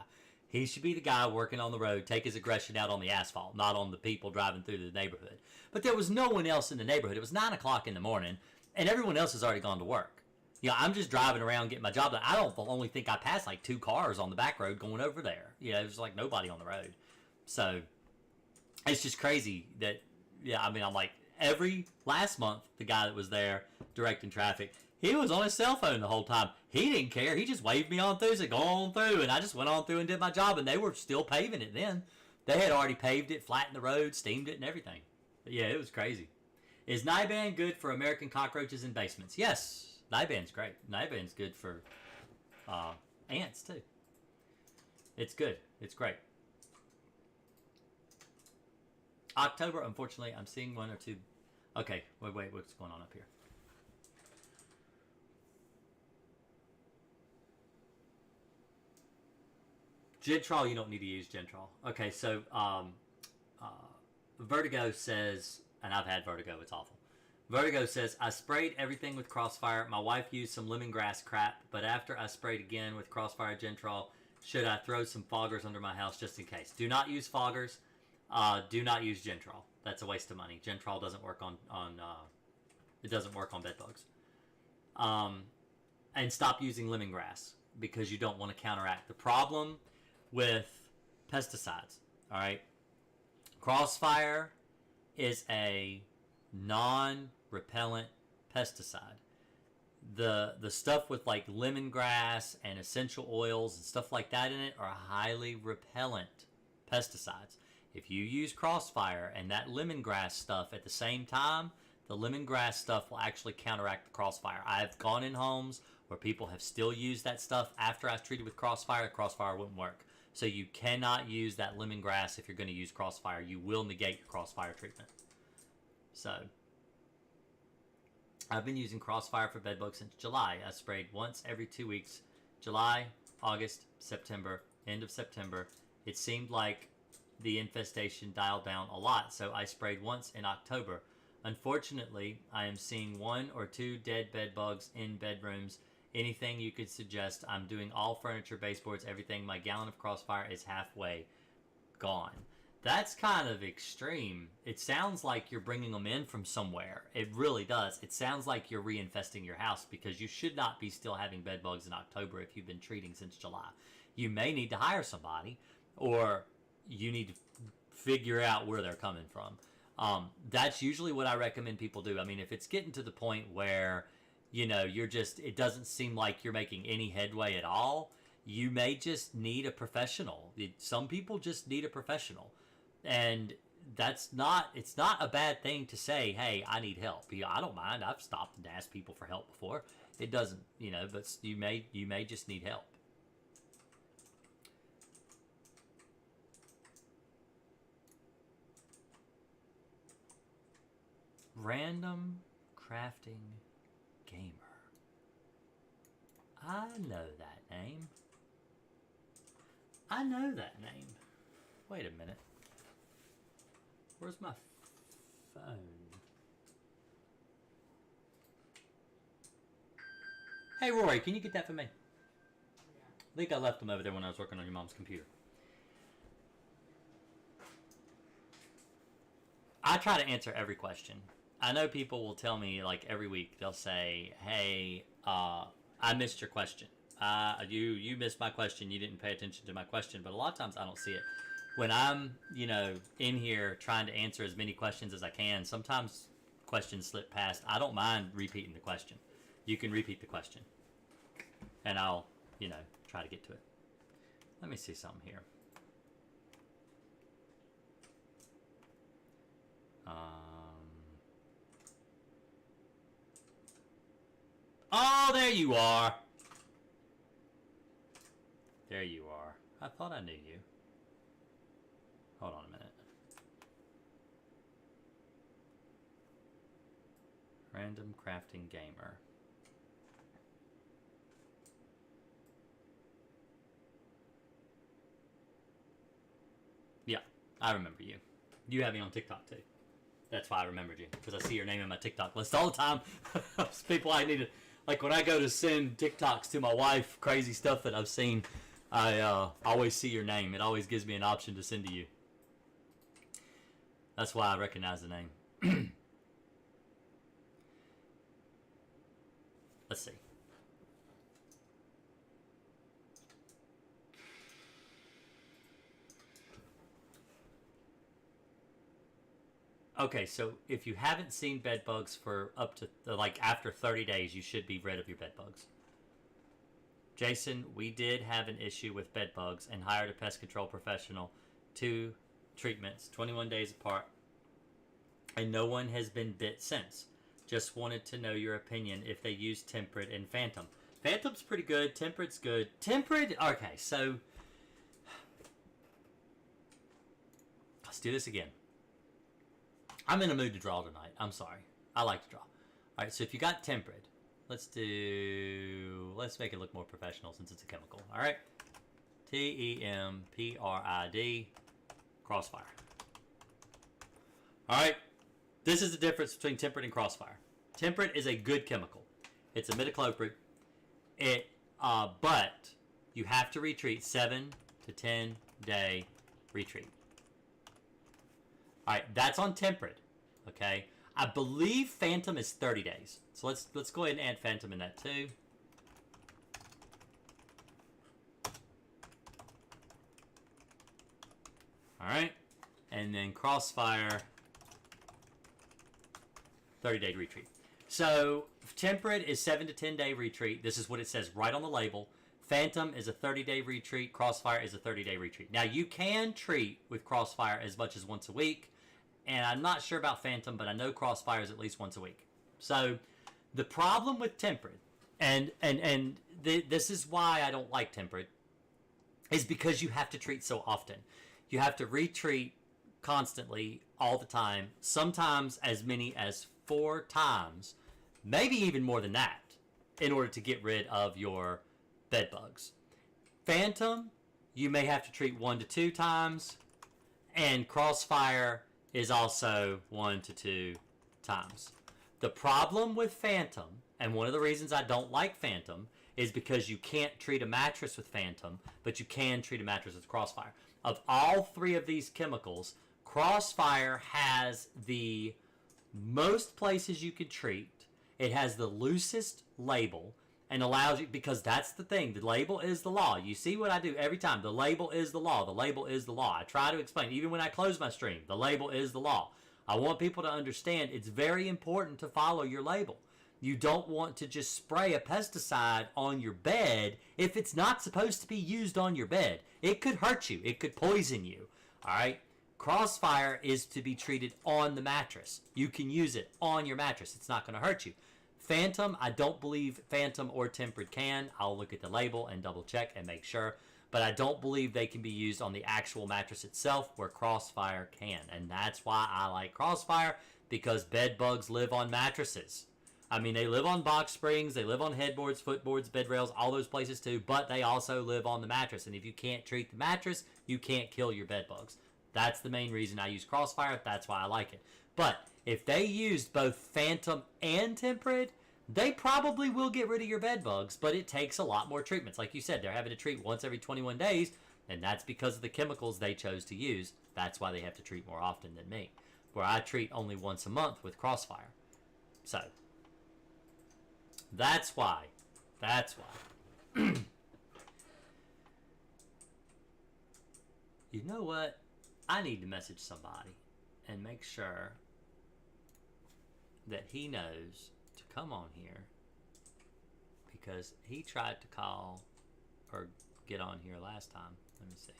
He should be the guy working on the road, take his aggression out on the asphalt, not on the people driving through the neighborhood. But there was no one else in the neighborhood. It was 9 o'clock in the morning, and everyone else has already gone to work. You know, I'm just driving around getting my job done. I don't only think I passed like 2 cars on the back road going over there. You know, there's like nobody on the road. So it's just crazy that, yeah, I mean, I'm like, last month, the guy that was there directing traffic, he was on his cell phone the whole time. He didn't care. He just waved me on through, said, go on through. And I just went on through and did my job, and they were still paving it then. They had already paved it, flattened the road, steamed it, and everything. But yeah, it was crazy. Is Niban good for American cockroaches in basements? Yes, Niban's great. Niban's good for ants, too. It's good. It's great. October, unfortunately, I'm seeing 1 or 2. Okay, wait, what's going on up here? Gentrol, you don't need to use Gentrol. Okay, so Vertigo says, and I've had vertigo, it's awful. Vertigo says, I sprayed everything with Crossfire. My wife used some lemongrass crap, but after I sprayed again with Crossfire Gentrol, should I throw some foggers under my house just in case? Do not use foggers. Do not use Gentrol. That's a waste of money. Gentrol doesn't work on it doesn't work on bed bugs. And stop using lemongrass because you don't want to counteract the problem with pesticides. All right. Crossfire is a non-repellent pesticide. The stuff with like lemongrass and essential oils and stuff like that in it are highly repellent pesticides. If you use Crossfire and that lemongrass stuff at the same time, the lemongrass stuff will actually counteract the Crossfire. I've gone in homes where people have still used that stuff after I was treated with Crossfire. Crossfire wouldn't work. So you cannot use that lemongrass if you're going to use Crossfire. You will negate your Crossfire treatment. So I've been using Crossfire for bedbugs since July. I sprayed once every 2 weeks. July, August, September, end of September. It seemed like the infestation dialed down a lot, so I sprayed once in October. Unfortunately, I am seeing 1 or 2 dead bedbugs in bedrooms. Anything you could suggest? I'm doing all furniture, baseboards, everything. My gallon of Crossfire is halfway gone. That's kind of extreme. It sounds like you're bringing them in from somewhere. It really does. It sounds like you're reinfesting your house because you should not be still having bedbugs in October if you've been treating since July. You may need to hire somebody, or you need to figure out where they're coming from. That's usually what I recommend people do. I mean, if it's getting to the point where, you know, it doesn't seem like you're making any headway at all, you may just need a professional. Some people just need a professional. And it's not a bad thing to say, hey, I need help. I don't mind. I've stopped and asked people for help before. It doesn't, but you may just need help. Random Crafting Gamer. I know that name. Wait a minute. Where's my phone? Hey, Rory, can you get that for me? I think I left them over there when I was working on your mom's computer. I try to answer every question. I know people will tell me, like, every week, they'll say, hey, I missed your question. You missed my question. You didn't pay attention to my question. But a lot of times I don't see it. When I'm, in here trying to answer as many questions as I can, sometimes questions slip past. I don't mind repeating the question. You can repeat the question. And I'll, try to get to it. Let me see something here. Oh, there you are. There you are. I thought I knew you. Hold on a minute. Random Crafting Gamer. Yeah, I remember you. You have me on TikTok too. That's why I remembered you, because I see your name in my TikTok list all the time. People I need to, like when I go to send TikToks to my wife, crazy stuff that I've seen, I always see your name. It always gives me an option to send to you. That's why I recognize the name. Let's see. Okay, so if you haven't seen bed bugs for up to, after 30 days, you should be rid of your bed bugs. Jason, we did have an issue with bed bugs and hired a pest control professional. 2 treatments, 21 days apart, and no one has been bit since. Just wanted to know your opinion if they use Temperate and Phantom. Phantom's pretty good. Temperate's good. Temperate, okay, so let's do this again. I'm in a mood to draw tonight. I'm sorry. I like to draw. All right, so if you got Temperate, let's make it look more professional since it's a chemical. All right. Temprid, Crossfire. All right. This is the difference between temperate and crossfire. Temperate is a good chemical. It's a imidacloprid. But you have to retreat 7 to 10 day retreat. All right, that's on temperate. Okay, I believe phantom is 30 days. So let's go ahead and add phantom in that too. All right, and then crossfire, 30-day retreat. So temperate is 7 to 10 day retreat. This is what it says right on the label. Phantom is a 30-day retreat. Crossfire is a 30-day retreat. Now you can treat with crossfire as much as once a week, and I'm not sure about phantom, but I know crossfire is at least once a week. So the problem with temperate, and this is why I don't like temperate, is because you have to treat so often. You have to retreat constantly all the time, sometimes as many as 4 times, maybe even more than that, in order to get rid of your bed bugs. Phantom, you may have to treat 1 to 2 times, and crossfire is also 1 to 2 times. The problem with phantom, and one of the reasons I don't like phantom, is because you can't treat a mattress with phantom, but you can treat a mattress with crossfire. Of all 3 of these chemicals, crossfire has the most places you can treat. It has the loosest label and allows you, because that's the thing, the label is the law. You see what I do every time. The label is the law. The label is the law. I try to explain, even when I close my stream, the label is the law. I want people to understand it's very important to follow your label. You don't want to just spray a pesticide on your bed if it's not supposed to be used on your bed. It could hurt you. It could poison you. All right? Crossfire is to be treated on the mattress. You can use it on your mattress. It's not going to hurt you. Phantom, I don't believe phantom or temperate can. I'll look at the label and double check and make sure. But I don't believe they can be used on the actual mattress itself, where crossfire can. And that's why I like crossfire, because bed bugs live on mattresses. I mean, they live on box springs, they live on headboards, footboards, bed rails, all those places too, but they also live on the mattress. And if you can't treat the mattress, you can't kill your bed bugs. That's the main reason I use crossfire. That's why I like it. But if they used both phantom and temperate, they probably will get rid of your bed bugs, but it takes a lot more treatments. Like you said, they're having to treat once every 21 days, and that's because of the chemicals they chose to use. That's why they have to treat more often than me, where I treat only once a month with crossfire. So that's why. That's why. You know what? I need to message somebody and make sure that he knows to come on here, because he tried to call or get on here last time. Let me see.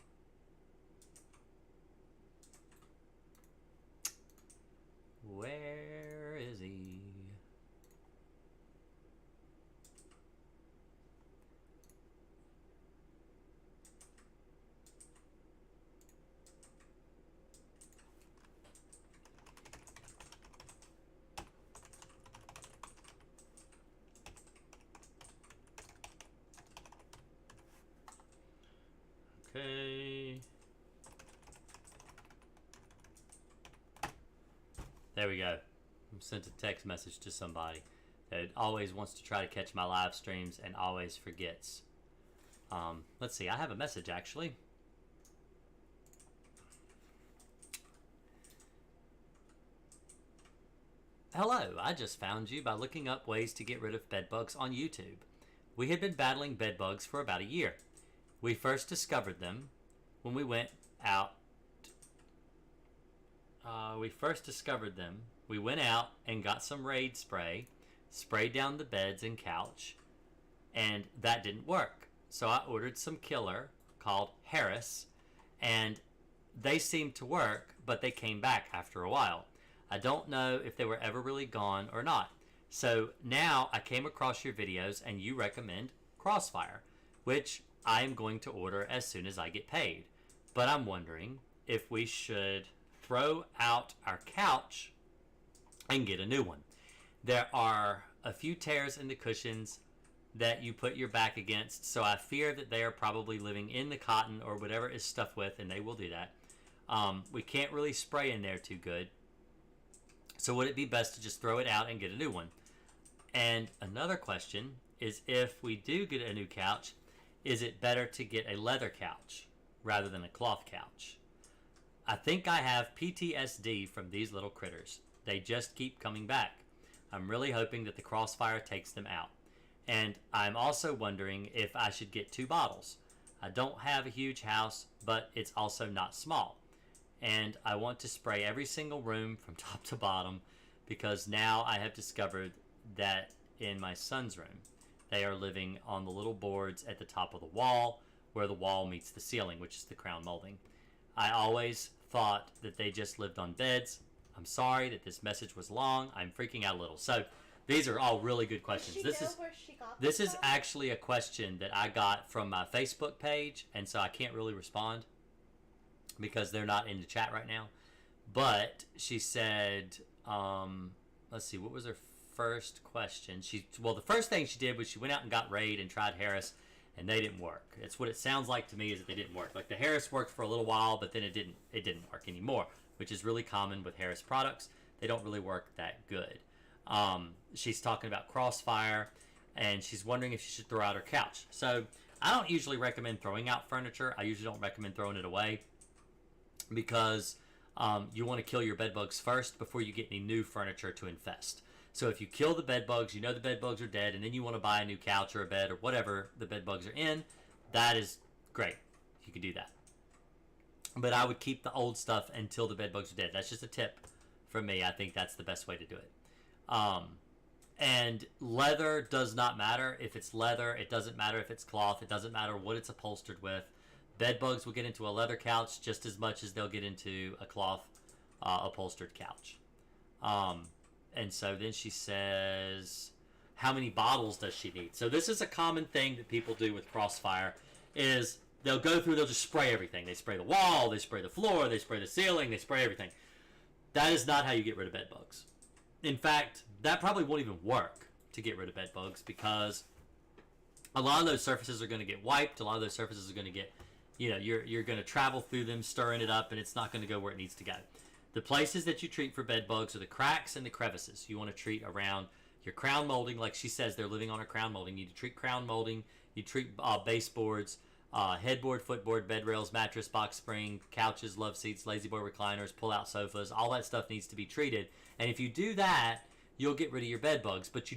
Where is he? Okay. There we go. I sent a text message to somebody that always wants to try to catch my live streams and always forgets. Let's see. I have a message actually. Hello, I just found you by looking up ways to get rid of bedbugs on YouTube. We had been battling bedbugs for about a year. We first discovered them when we went out. We went out and got some Raid spray, sprayed down the beds and couch, and that didn't work. So I ordered some killer called Harris, and they seemed to work, but they came back after a while. I don't know if they were ever really gone or not. So now I came across your videos and you recommend Crossfire, which I am going to order as soon as I get paid. But I'm wondering if we should throw out our couch and get a new one. There are a few tears in the cushions that you put your back against, so I fear that they are probably living in the cotton or whatever it's stuffed with, and they will do that. We can't really spray in there too good. So would it be best to just throw it out and get a new one? And another question is, if we do get a new couch, is it better to get a leather couch rather than a cloth couch? I think I have PTSD from these little critters. They just keep coming back. I'm really hoping that the crossfire takes them out. And I'm also wondering if I should get 2 bottles. I don't have a huge house, but it's also not small. And I want to spray every single room from top to bottom, because now I have discovered that in my son's room, they are living on the little boards at the top of the wall where the wall meets the ceiling, which is the crown molding. I always thought that they just lived on beds. I'm sorry that this message was long. I'm freaking out a little. So these are all really good questions. This is actually a question that I got from my Facebook page, and so I can't really respond because they're not in the chat right now. But she said, let's see, what was her first question? Well, the first thing she did was she went out and got Raid and tried Harris, and they didn't work. It's what it sounds like to me, is that they didn't work. Like, the Harris worked for a little while, but then it didn't work anymore, which is really common with Harris products. They don't really work that good. She's talking about crossfire, and she's wondering if she should throw out her couch. So I don't usually recommend throwing out furniture. I usually don't recommend throwing it away, because you want to kill your bed bugs first before you get any new furniture to infest. So if you kill the bed bugs, you know the bed bugs are dead, and then you want to buy a new couch or a bed or whatever the bed bugs are in, that is great. You can do that. But I would keep the old stuff until the bed bugs are dead. That's just a tip from me. I think that's the best way to do it. And leather does not matter. If it's leather, it doesn't matter if it's cloth. It doesn't matter what it's upholstered with. Bed bugs will get into a leather couch just as much as they'll get into a cloth upholstered couch. And so then she says, how many bottles does she need? So this is a common thing that people do with crossfire, is they'll just spray everything. They spray the wall, they spray the floor, they spray the ceiling, they spray everything. That is not how you get rid of bed bugs. In fact, that probably won't even work to get rid of bed bugs, because a lot of those surfaces are going to get wiped. A lot of those surfaces are going to get, you're going to travel through them, stirring it up, and it's not going to go where it needs to go. The places that you treat for bed bugs are the cracks and the crevices. You want to treat around your crown molding. Like she says, they're living on a crown molding. You treat crown molding. You treat baseboards, headboard, footboard, bed rails, mattress, box spring, couches, love seats, lazy boy recliners, pull-out sofas. All that stuff needs to be treated. And if you do that, you'll get rid of your bed bugs. But you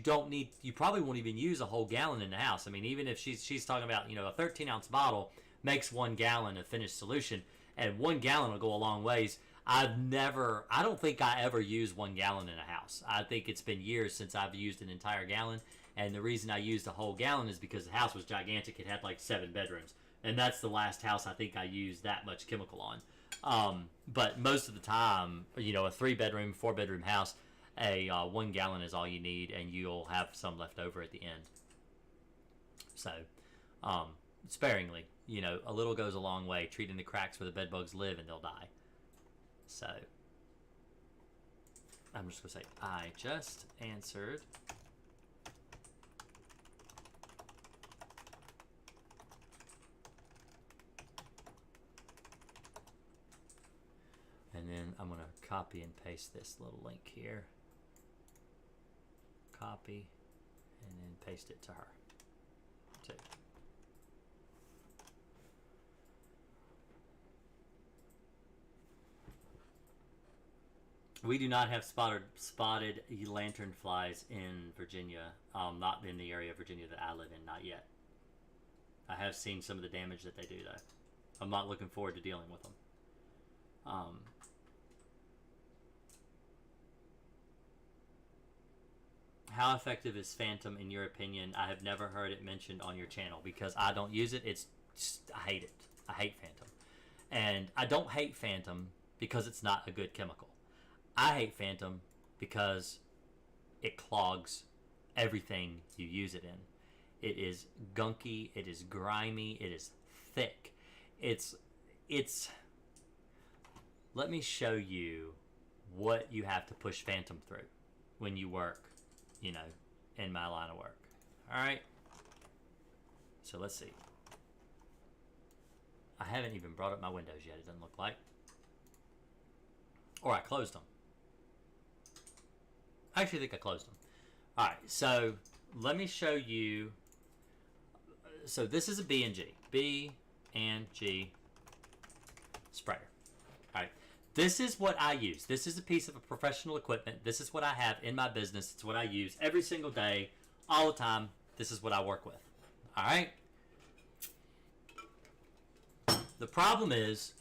probably won't even use a whole gallon in the house. I mean, even if she's talking about, a 13-ounce bottle makes 1 gallon of finished solution, and 1 gallon will go a long ways. I don't think I ever used 1 gallon in a house. I think it's been years since I've used an entire gallon. And the reason I used a whole gallon is because the house was gigantic. It had like 7 bedrooms. And that's the last house I think I used that much chemical on. But most of the time, a 3-bedroom, 4-bedroom house, a 1 gallon is all you need, and you'll have some left over at the end. So, sparingly, a little goes a long way, treating the cracks where the bed bugs live and they'll die. So, I'm just going to say, I just answered. And then I'm going to copy and paste this little link here. Copy, and then paste it to her, too. We do not have spotted lantern flies in Virginia. Not in the area of Virginia that I live in, not yet. I have seen some of the damage that they do, though. I'm not looking forward to dealing with them. How effective is Phantom in your opinion? I have never heard it mentioned on your channel because I don't use it. I hate it. I hate Phantom. And I don't hate Phantom because it's not a good chemical. I hate Phantom because it clogs everything you use it in. It is gunky, it is grimy, it is thick. It's let me show you what you have to push Phantom through when you work, in my line of work. All right. So let's see. I haven't even brought up my windows yet, it doesn't look like. Or I closed them. I actually think I closed them. All right, so let me show you. So this is a B&G. B&G sprayer. All right. This is what I use. This is a piece of professional equipment. This is what I have in my business. It's what I use every single day, all the time. This is what I work with. All right. The problem is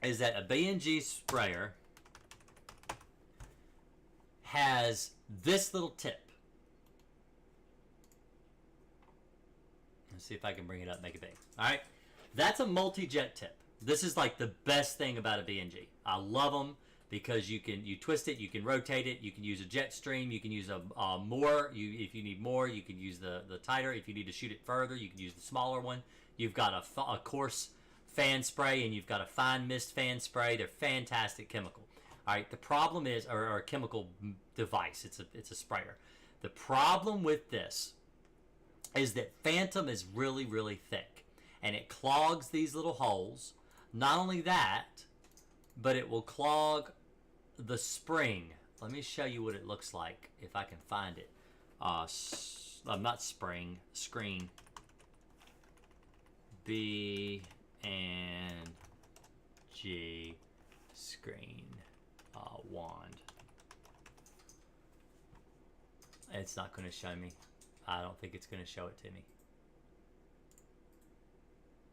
that a B&G sprayer has this little tip. Let's see if I can bring it up, make it big. All right. That's a multi-jet tip. This is like the best thing about a B&G. I love them because you twist it, you can rotate it, you can use a jet stream, you can use a more. If you need more, you can use the tighter. If you need to shoot it further, you can use the smaller one. You've got a coarse fan spray and you've got a fine mist fan spray. They're fantastic chemical. All right. The problem is, or a chemical device. It's a sprayer. The problem with this is that Phantom is really, really thick, and it clogs these little holes. Not only that, but it will clog the spring. Let me show you what it looks like if I can find it. Not spring, screen. B and G screen wand. It's not going to show me. I don't think it's going to show it to me.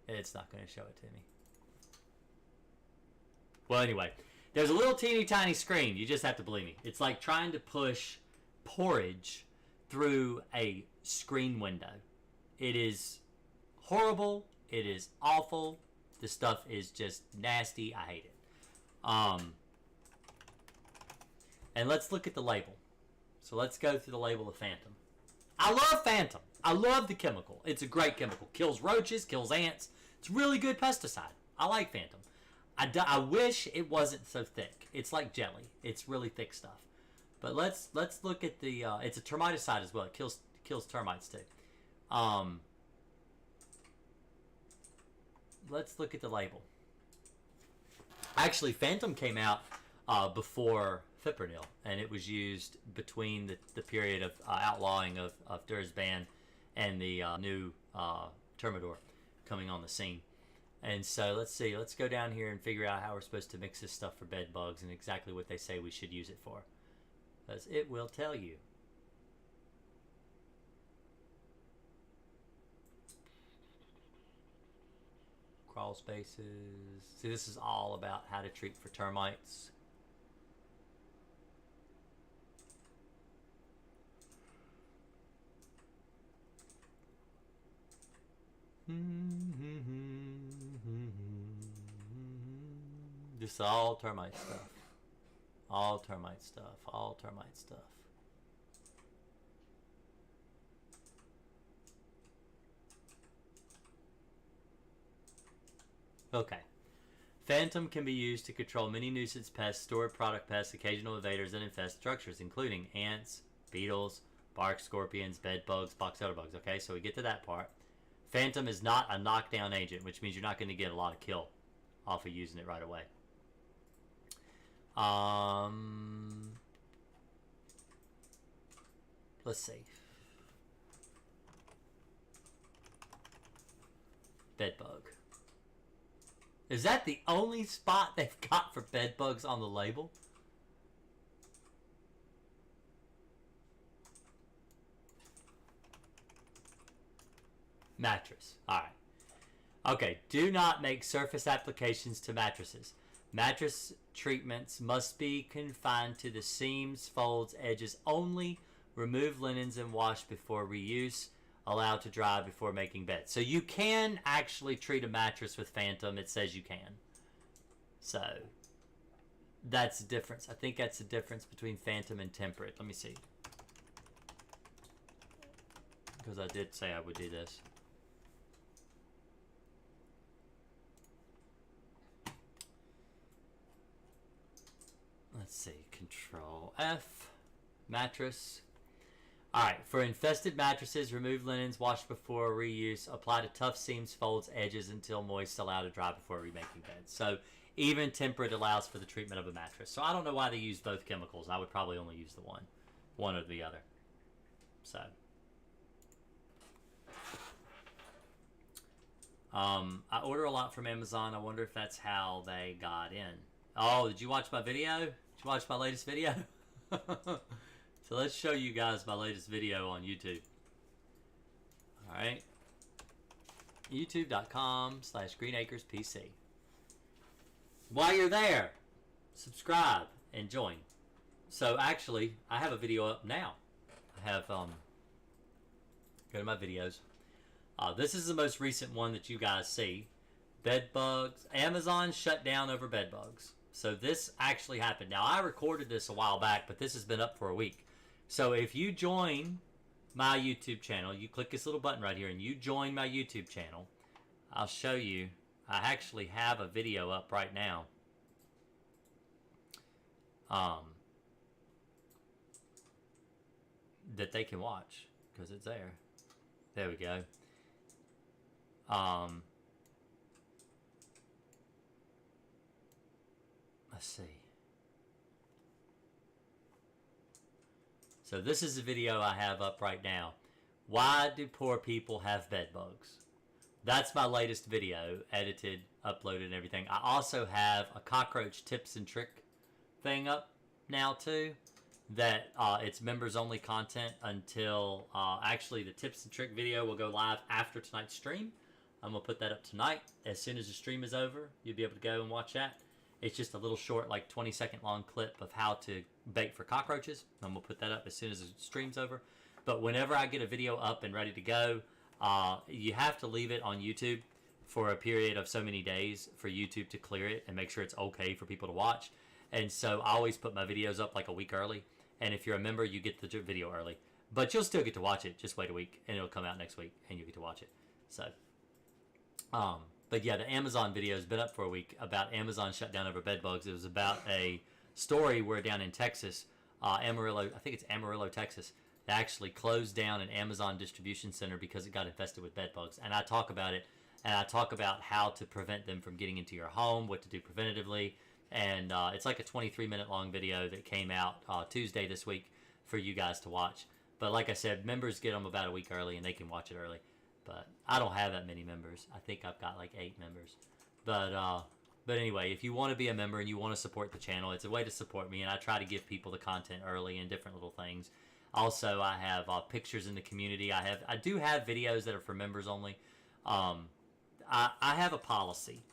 It's not going to show it to me. Well, anyway, there's a little teeny tiny screen. You just have to believe me. It's like trying to push porridge through a screen window. It is horrible. It is awful. The stuff is just nasty. I hate it. And let's look at the label. So let's go through the label of Phantom. I love Phantom. I love the chemical. It's a great chemical. Kills roaches, kills ants. It's really good pesticide. I like Phantom. I wish it wasn't so thick. It's like jelly. It's really thick stuff. But let's look at the. It's a termiticide as well. It kills termites too. Let's look at the label. Actually, Phantom came out before fipronil, and it was used between the period of outlawing of Dursban and the new Termidor coming on the scene. And so let's see. Let's go down here and figure out how we're supposed to mix this stuff for bed bugs and exactly what they say we should use it for, because it will tell you. Crawl spaces. See, this is all about how to treat for termites. This is all termite stuff. All termite stuff. All termite stuff. Okay. Phantom can be used to control many nuisance pests, stored product pests, occasional invaders, and infest structures, including ants, beetles, bark scorpions, bed bugs, box elder bugs. Okay, so we get to that part. Phantom is not a knockdown agent, which means you're not going to get a lot of kill off of using it right away. Let's see. Bed bug. Is that the only spot they've got for bed bugs on the label? Mattress. Alright. Okay. Do not make surface applications to mattresses. Mattress treatments must be confined to the seams, folds, edges only. Remove linens and wash before reuse. Allow to dry before making beds. So you can actually treat a mattress with Phantom. It says you can. So that's the difference. I think that's the difference between Phantom and Temperate. Let me see. Because I did say I would do this. Let's see. Control F. Mattress. Alright, for infested mattresses, remove linens, wash before reuse, apply to tough seams, folds, edges until moist, allow to dry before remaking beds. So even Temperate allows for the treatment of a mattress. So I don't know why they use both chemicals. I would probably only use the one. one or the other. So, I order a lot from Amazon. I wonder if that's how they got in. Oh, did you watch my video? Did you watch my latest video? So let's show you guys my latest video on YouTube. Alright. YouTube.com/GreenAkersPC. While you're there, subscribe and join. So actually, I have a video up now. I have, go to my videos. This is the most recent one that you guys see. Bed bugs. Amazon shut down over bed bugs. So this actually happened. Now, I recorded this a while back, but this has been up for a week. So if you join my YouTube channel, you click this little button right here and you join my YouTube channel, I'll show you. I actually have a video up right now. That they can watch because it's there. There we go. Let's see. So this is the video I have up right now. Why do poor people have bed bugs? That's my latest video, edited, uploaded, and everything. I also have a cockroach tips and trick thing up now too. That it's members only content until actually the tips and trick video will go live after tonight's stream. I'm gonna put that up tonight. As soon as the stream is over, you'll be able to go and watch that. It's just a little short, like 20-second long clip of how to bait for cockroaches. I'm gonna put that up as soon as the stream's over. But whenever I get a video up and ready to go, you have to leave it on YouTube for a period of so many days for YouTube to clear it and make sure it's okay for people to watch. And so I always put my videos up like a week early. And if you're a member, you get the video early. But you'll still get to watch it. Just wait a week, and it'll come out next week, and you'll get to watch it. So, but yeah, the Amazon video has been up for a week about Amazon shut down over bed bugs. It was about a story where down in Texas, Amarillo, I think it's Amarillo, Texas, they actually closed down an Amazon distribution center because it got infested with bed bugs. And I talk about it, and I talk about how to prevent them from getting into your home, what to do preventatively. And it's like a 23-minute long video that came out Tuesday this week for you guys to watch. But like I said, members get them about a week early and they can watch it early. But I don't have that many members. I think I've got like 8 members. But anyway, if you want to be a member and you want to support the channel, it's a way to support me. And I try to give people the content early and different little things. Also, I have pictures in the community. I do have videos that are for members only. I have a policy.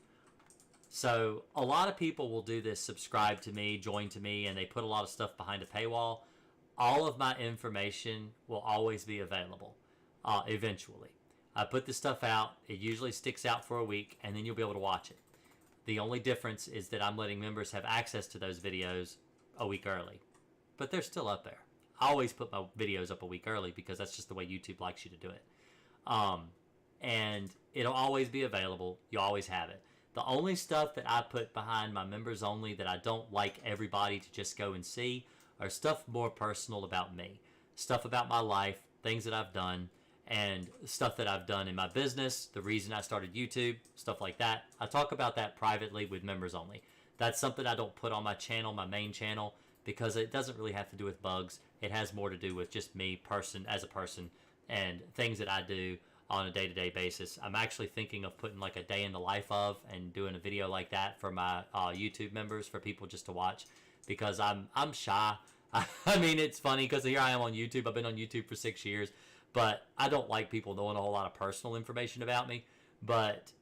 So a lot of people will do this, subscribe to me, join to me, and they put a lot of stuff behind a paywall. All of my information will always be available eventually. I put this stuff out. It usually sticks out for a week, and then you'll be able to watch it. The only difference is that I'm letting members have access to those videos a week early. But they're still up there. I always put my videos up a week early because that's just the way YouTube likes you to do it. And it'll always be available. You always have it. The only stuff that I put behind my members only that I don't like everybody to just go and see are stuff more personal about me. Stuff about my life, things that I've done, and stuff that I've done in my business, the reason I started YouTube, stuff like that. I talk about that privately with members only. That's something I don't put on my channel, my main channel, because it doesn't really have to do with bugs. It has more to do with just me as a person and things that I do on a day-to-day basis. I'm actually thinking of putting like a day in the life of and doing a video like that for my YouTube members, for people just to watch, because I'm shy. I mean, it's funny because here I am on YouTube. I've been on YouTube for 6 years, but I don't like people knowing a whole lot of personal information about me. But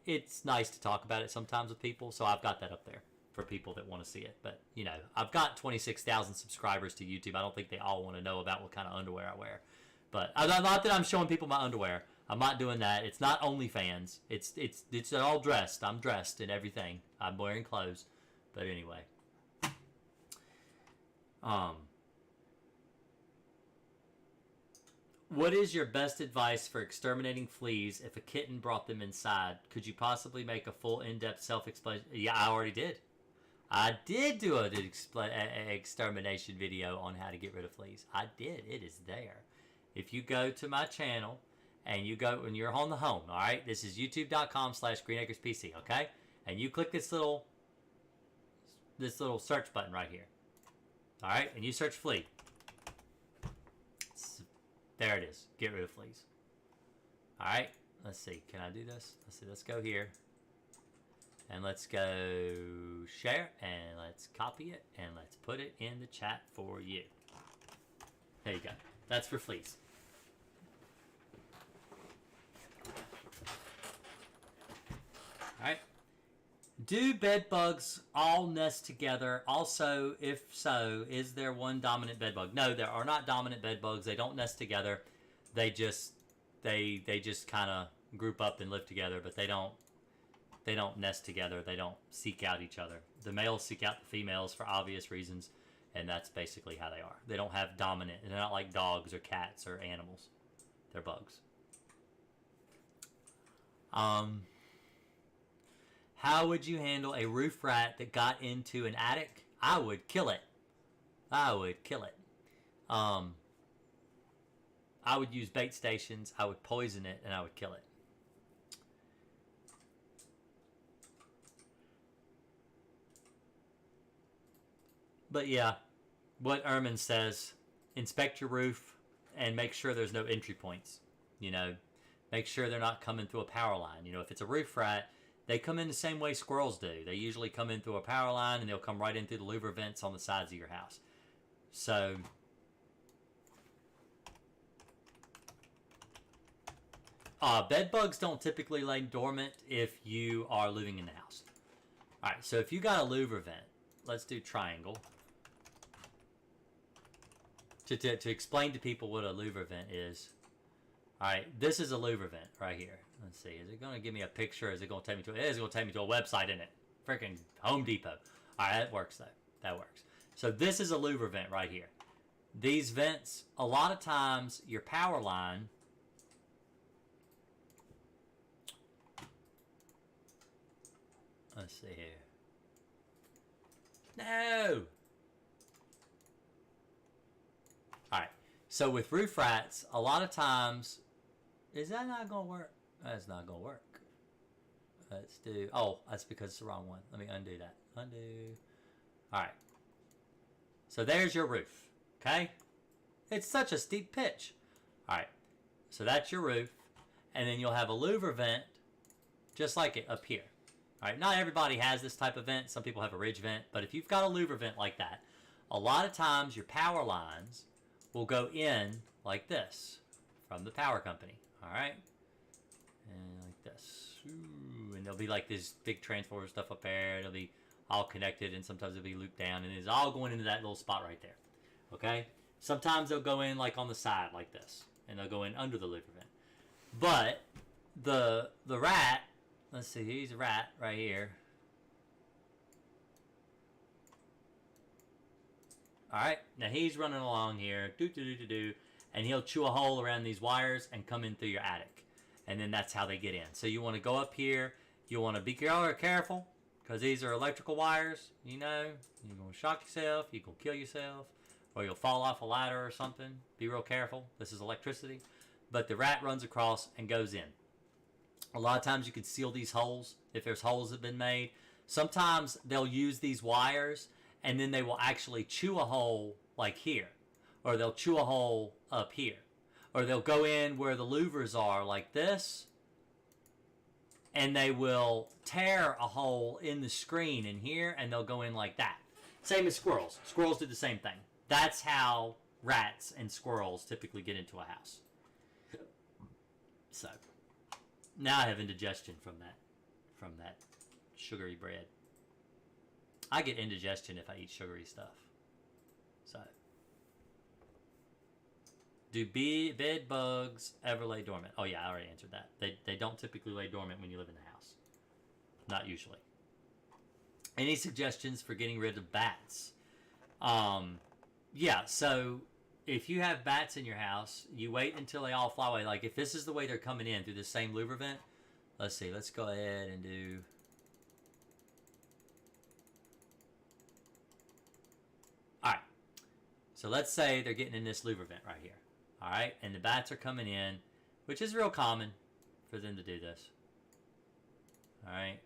it's nice to talk about it sometimes with people, so I've got that up there for people that want to see it. But, you know, I've got 26,000 subscribers to YouTube. I don't think they all want to know about what kind of underwear I wear. But not that I'm showing people my underwear. I'm not doing that. It's not OnlyFans. It's all dressed. I'm dressed in everything. I'm wearing clothes. But anyway. What is your best advice for exterminating fleas if a kitten brought them inside? Could you possibly make a full in-depth self-explanation? Yeah, I already did. I did do an extermination video on how to get rid of fleas. I did. It is there. If you go to my channel and you go and you're on the home, all right? This is youtube.com/GreenAkersPC, okay? And you click this little search button right here. All right? And you search flea. There it is. Get rid of fleas. All right. Let's see. Can I do this? Let's see. Let's go here. And let's go share. And let's copy it. And let's put it in the chat for you. There you go. That's for fleas. All right. Do bed bugs all nest together? Also, if so, is there one dominant bed bug? No, there are not dominant bed bugs. They don't nest together. They just kind of group up and live together, but they don't nest together. They don't seek out each other. The males seek out the females for obvious reasons, and that's basically how they are. They don't have dominant. They're not like dogs or cats or animals. They're bugs. How would you handle a roof rat that got into an attic? I would kill it. I would kill it. I would use bait stations. I would poison it, and I would kill it. But yeah, what Ermin says, inspect your roof and make sure there's no entry points. You know, make sure they're not coming through a power line. You know, if it's a roof rat, they come in the same way squirrels do. They usually come in through a power line, and they'll come right in through the louver vents on the sides of your house. So, bed bugs don't typically lay dormant if you are living in the house. All right, so if you got a louver vent, let's do triangle. To explain to people what a louver vent is. All right, this is a louver vent right here. Let's see, is it going to give me a picture? Is it going to take me to it? It is going to take me to a website, isn't it? Freaking Home Depot. All right, that works though. That works. So this is a louver vent right here. These vents, a lot of times, your power line. Let's see here. No. All right. So with roof rats, a lot of times, is that not going to work? That's not going to work. Let's do, oh, that's because it's the wrong one. Let me undo that. Undo. All right. So there's your roof, okay? It's such a steep pitch. All right. So that's your roof. And then you'll have a louver vent just like it up here. All right. Not everybody has this type of vent. Some people have a ridge vent. But if you've got a louver vent like that, a lot of times your power lines will go in like this from the power company. All right. And like this. Ooh, and there'll be like this big transformer stuff up there. It'll be all connected, and sometimes it'll be looped down, and it's all going into that little spot right there. Okay? Sometimes they'll go in like on the side like this, and they'll go in under the louver vent. But the rat, let's see, he's a rat right here. All right, now he's running along here, and he'll chew a hole around these wires and come in through your attic. And then that's how they get in. So you want to go up here. You want to be careful, because these are electrical wires, you know. You're going to shock yourself. You're going to kill yourself. Or you'll fall off a ladder or something. Be real careful. This is electricity. But the rat runs across and goes in. A lot of times you can seal these holes if there's holes that have been made. Sometimes they'll use these wires, and then they will actually chew a hole like here. Or they'll chew a hole up here. Or they'll go in where the louvers are like this, and they will tear a hole in the screen in here, and they'll go in like that. Same as squirrels. Squirrels do the same thing. That's how rats and squirrels typically get into a house. So, now I have indigestion from that sugary bread. I get indigestion if I eat sugary stuff. So, do bed bugs ever lay dormant? Oh yeah, I already answered that. They don't typically lay dormant when you live in the house. Not usually. Any suggestions for getting rid of bats? Yeah, so if you have bats in your house, you wait until they all fly away. Like if this is the way they're coming in through the same louver vent, let's see, let's go ahead and do... Alright, so let's say they're getting in this louver vent right here. Alright, and the bats are coming in, which is real common for them to do this. Alright.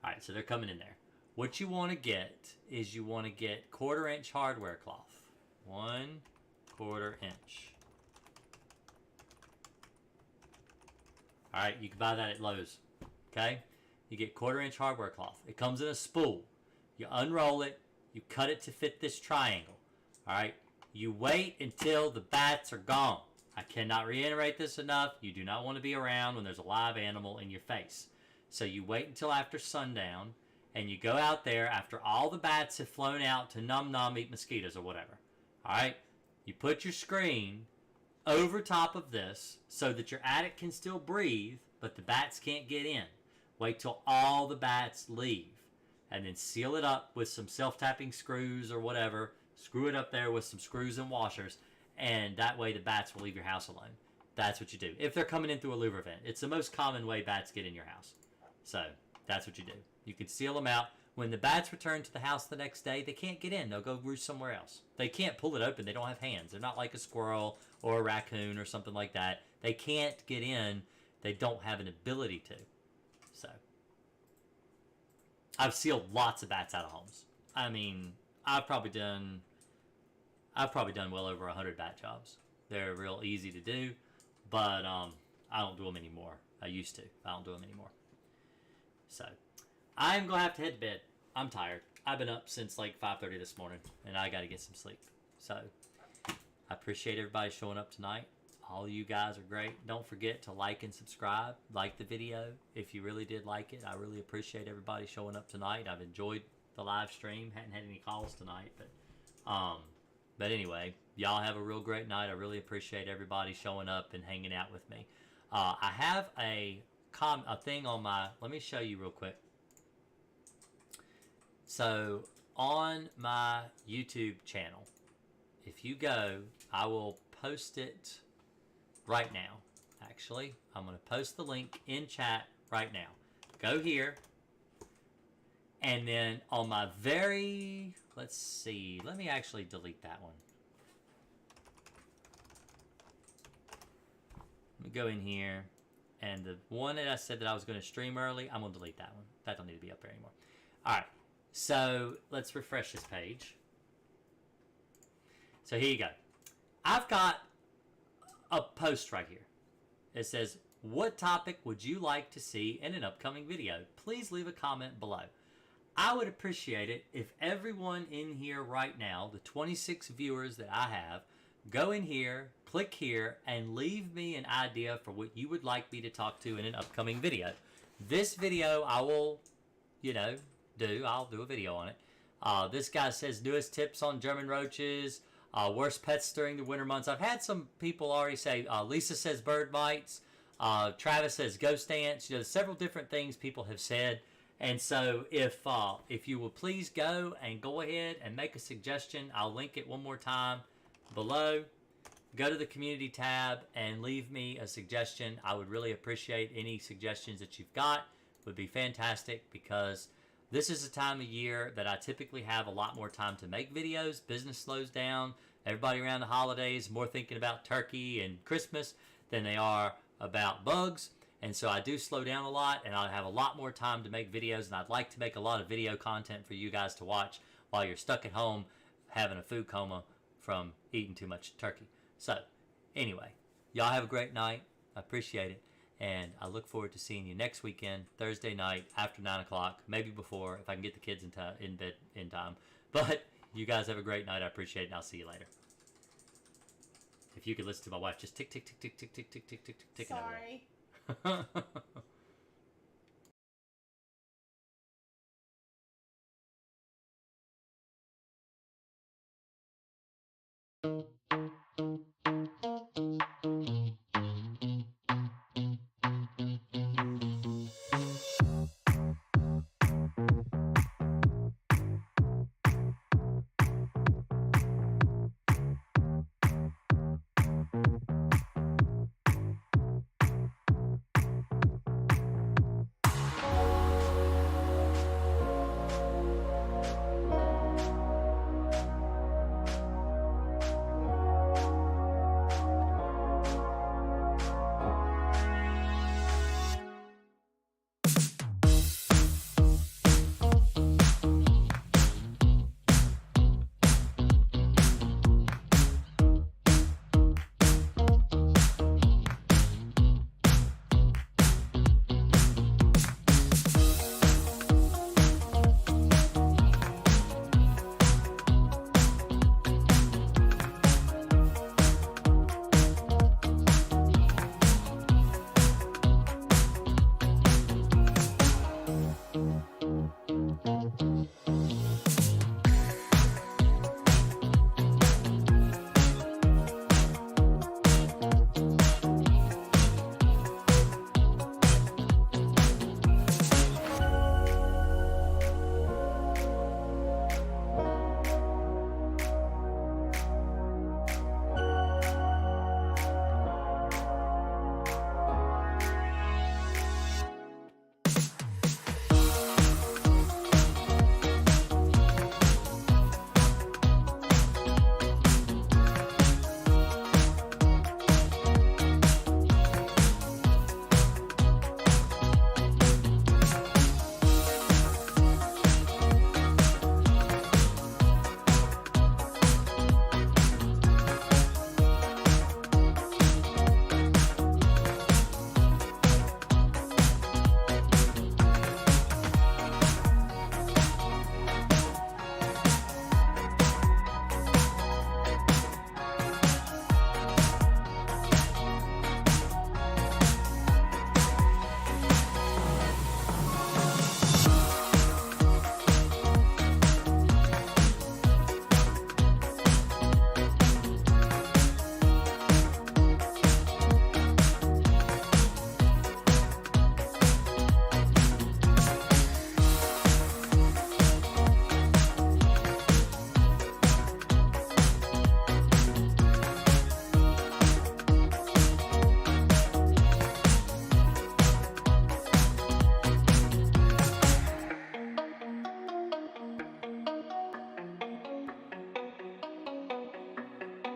Alright, so they're coming in there. What you want to get is you want to get 1/4 inch hardware cloth. 1 1/4 inch. Alright, you can buy that at Lowe's. Okay? You get 1/4 inch hardware cloth. It comes in a spool. You unroll it. You cut it to fit this triangle. Alright? You wait until the bats are gone. I cannot reiterate this enough. You do not want to be around when there's a live animal in your face. So you wait until after sundown, and you go out there after all the bats have flown out to num eat mosquitoes or whatever. Alright? You put your screen over top of this so that your attic can still breathe, but the bats can't get in. Wait till all the bats leave, and then seal it up with some self-tapping screws or whatever. Screw it up there with some screws and washers, and that way the bats will leave your house alone. That's what you do. If they're coming in through a louver vent. It's the most common way bats get in your house. So, that's what you do. You can seal them out. When the bats return to the house the next day, they can't get in. They'll go roost somewhere else. They can't pull it open. They don't have hands. They're not like a squirrel or a raccoon or something like that. They can't get in. They don't have an ability to. So, I've sealed lots of bats out of homes. I mean, I've probably done well over 100 bat jobs. They're real easy to do, but I don't do them anymore. I used to. I don't do them anymore. So, I'm going to have to head to bed. I'm tired. I've been up since like 5:30 this morning, and I got to get some sleep. So, I appreciate everybody showing up tonight. All of you guys are great. Don't forget to like and subscribe. Like the video if you really did like it. I really appreciate everybody showing up tonight. I've enjoyed the live stream. Hadn't had any calls tonight, but anyway, y'all have a real great night. I really appreciate everybody showing up and hanging out with me. I have a thing on my, let me show you real quick. So on my YouTube channel, if you go, I will post it right now. Actually, I'm going to post the link in chat right now. Go here, and then on my very, let's see, let me actually delete that one. Let me go in here, and the one that I said that I was going to stream early, I'm going to delete that one. That don't need to be up there anymore. Alright, so let's refresh this page. So here you go. I've got a post right here. It says, what topic would you like to see in an upcoming video? Please leave a comment below. I would appreciate it if everyone in here right now, the 26 viewers that I have, go in here, click here, and leave me an idea for what you would like me to talk to in an upcoming video. This video I will, I'll do a video on it. This guy says newest tips on German roaches, worst pets during the winter months. I've had some people already say, Lisa says bird bites, Travis says ghost ants. Several different things people have said. And so if you will please go ahead and make a suggestion, I'll link it one more time below. Go to the community tab and leave me a suggestion. I would really appreciate any suggestions that you've got. It would be fantastic because this is a time of year that I typically have a lot more time to make videos. Business slows down. Everybody around the holidays more thinking about turkey and Christmas than they are about bugs. And so I do slow down a lot, and I have a lot more time to make videos, and I'd like to make a lot of video content for you guys to watch while you're stuck at home having a food coma from eating too much turkey. So, anyway, y'all have a great night. I appreciate it, and I look forward to seeing you next weekend, Thursday night, after 9 o'clock, maybe before, if I can get the kids in bed in time. But you guys have a great night. I appreciate it, and I'll see you later. If you could listen to my wife just tick, tick, tick, tick, tick, tick, tick, tick, tick, tick. Sorry.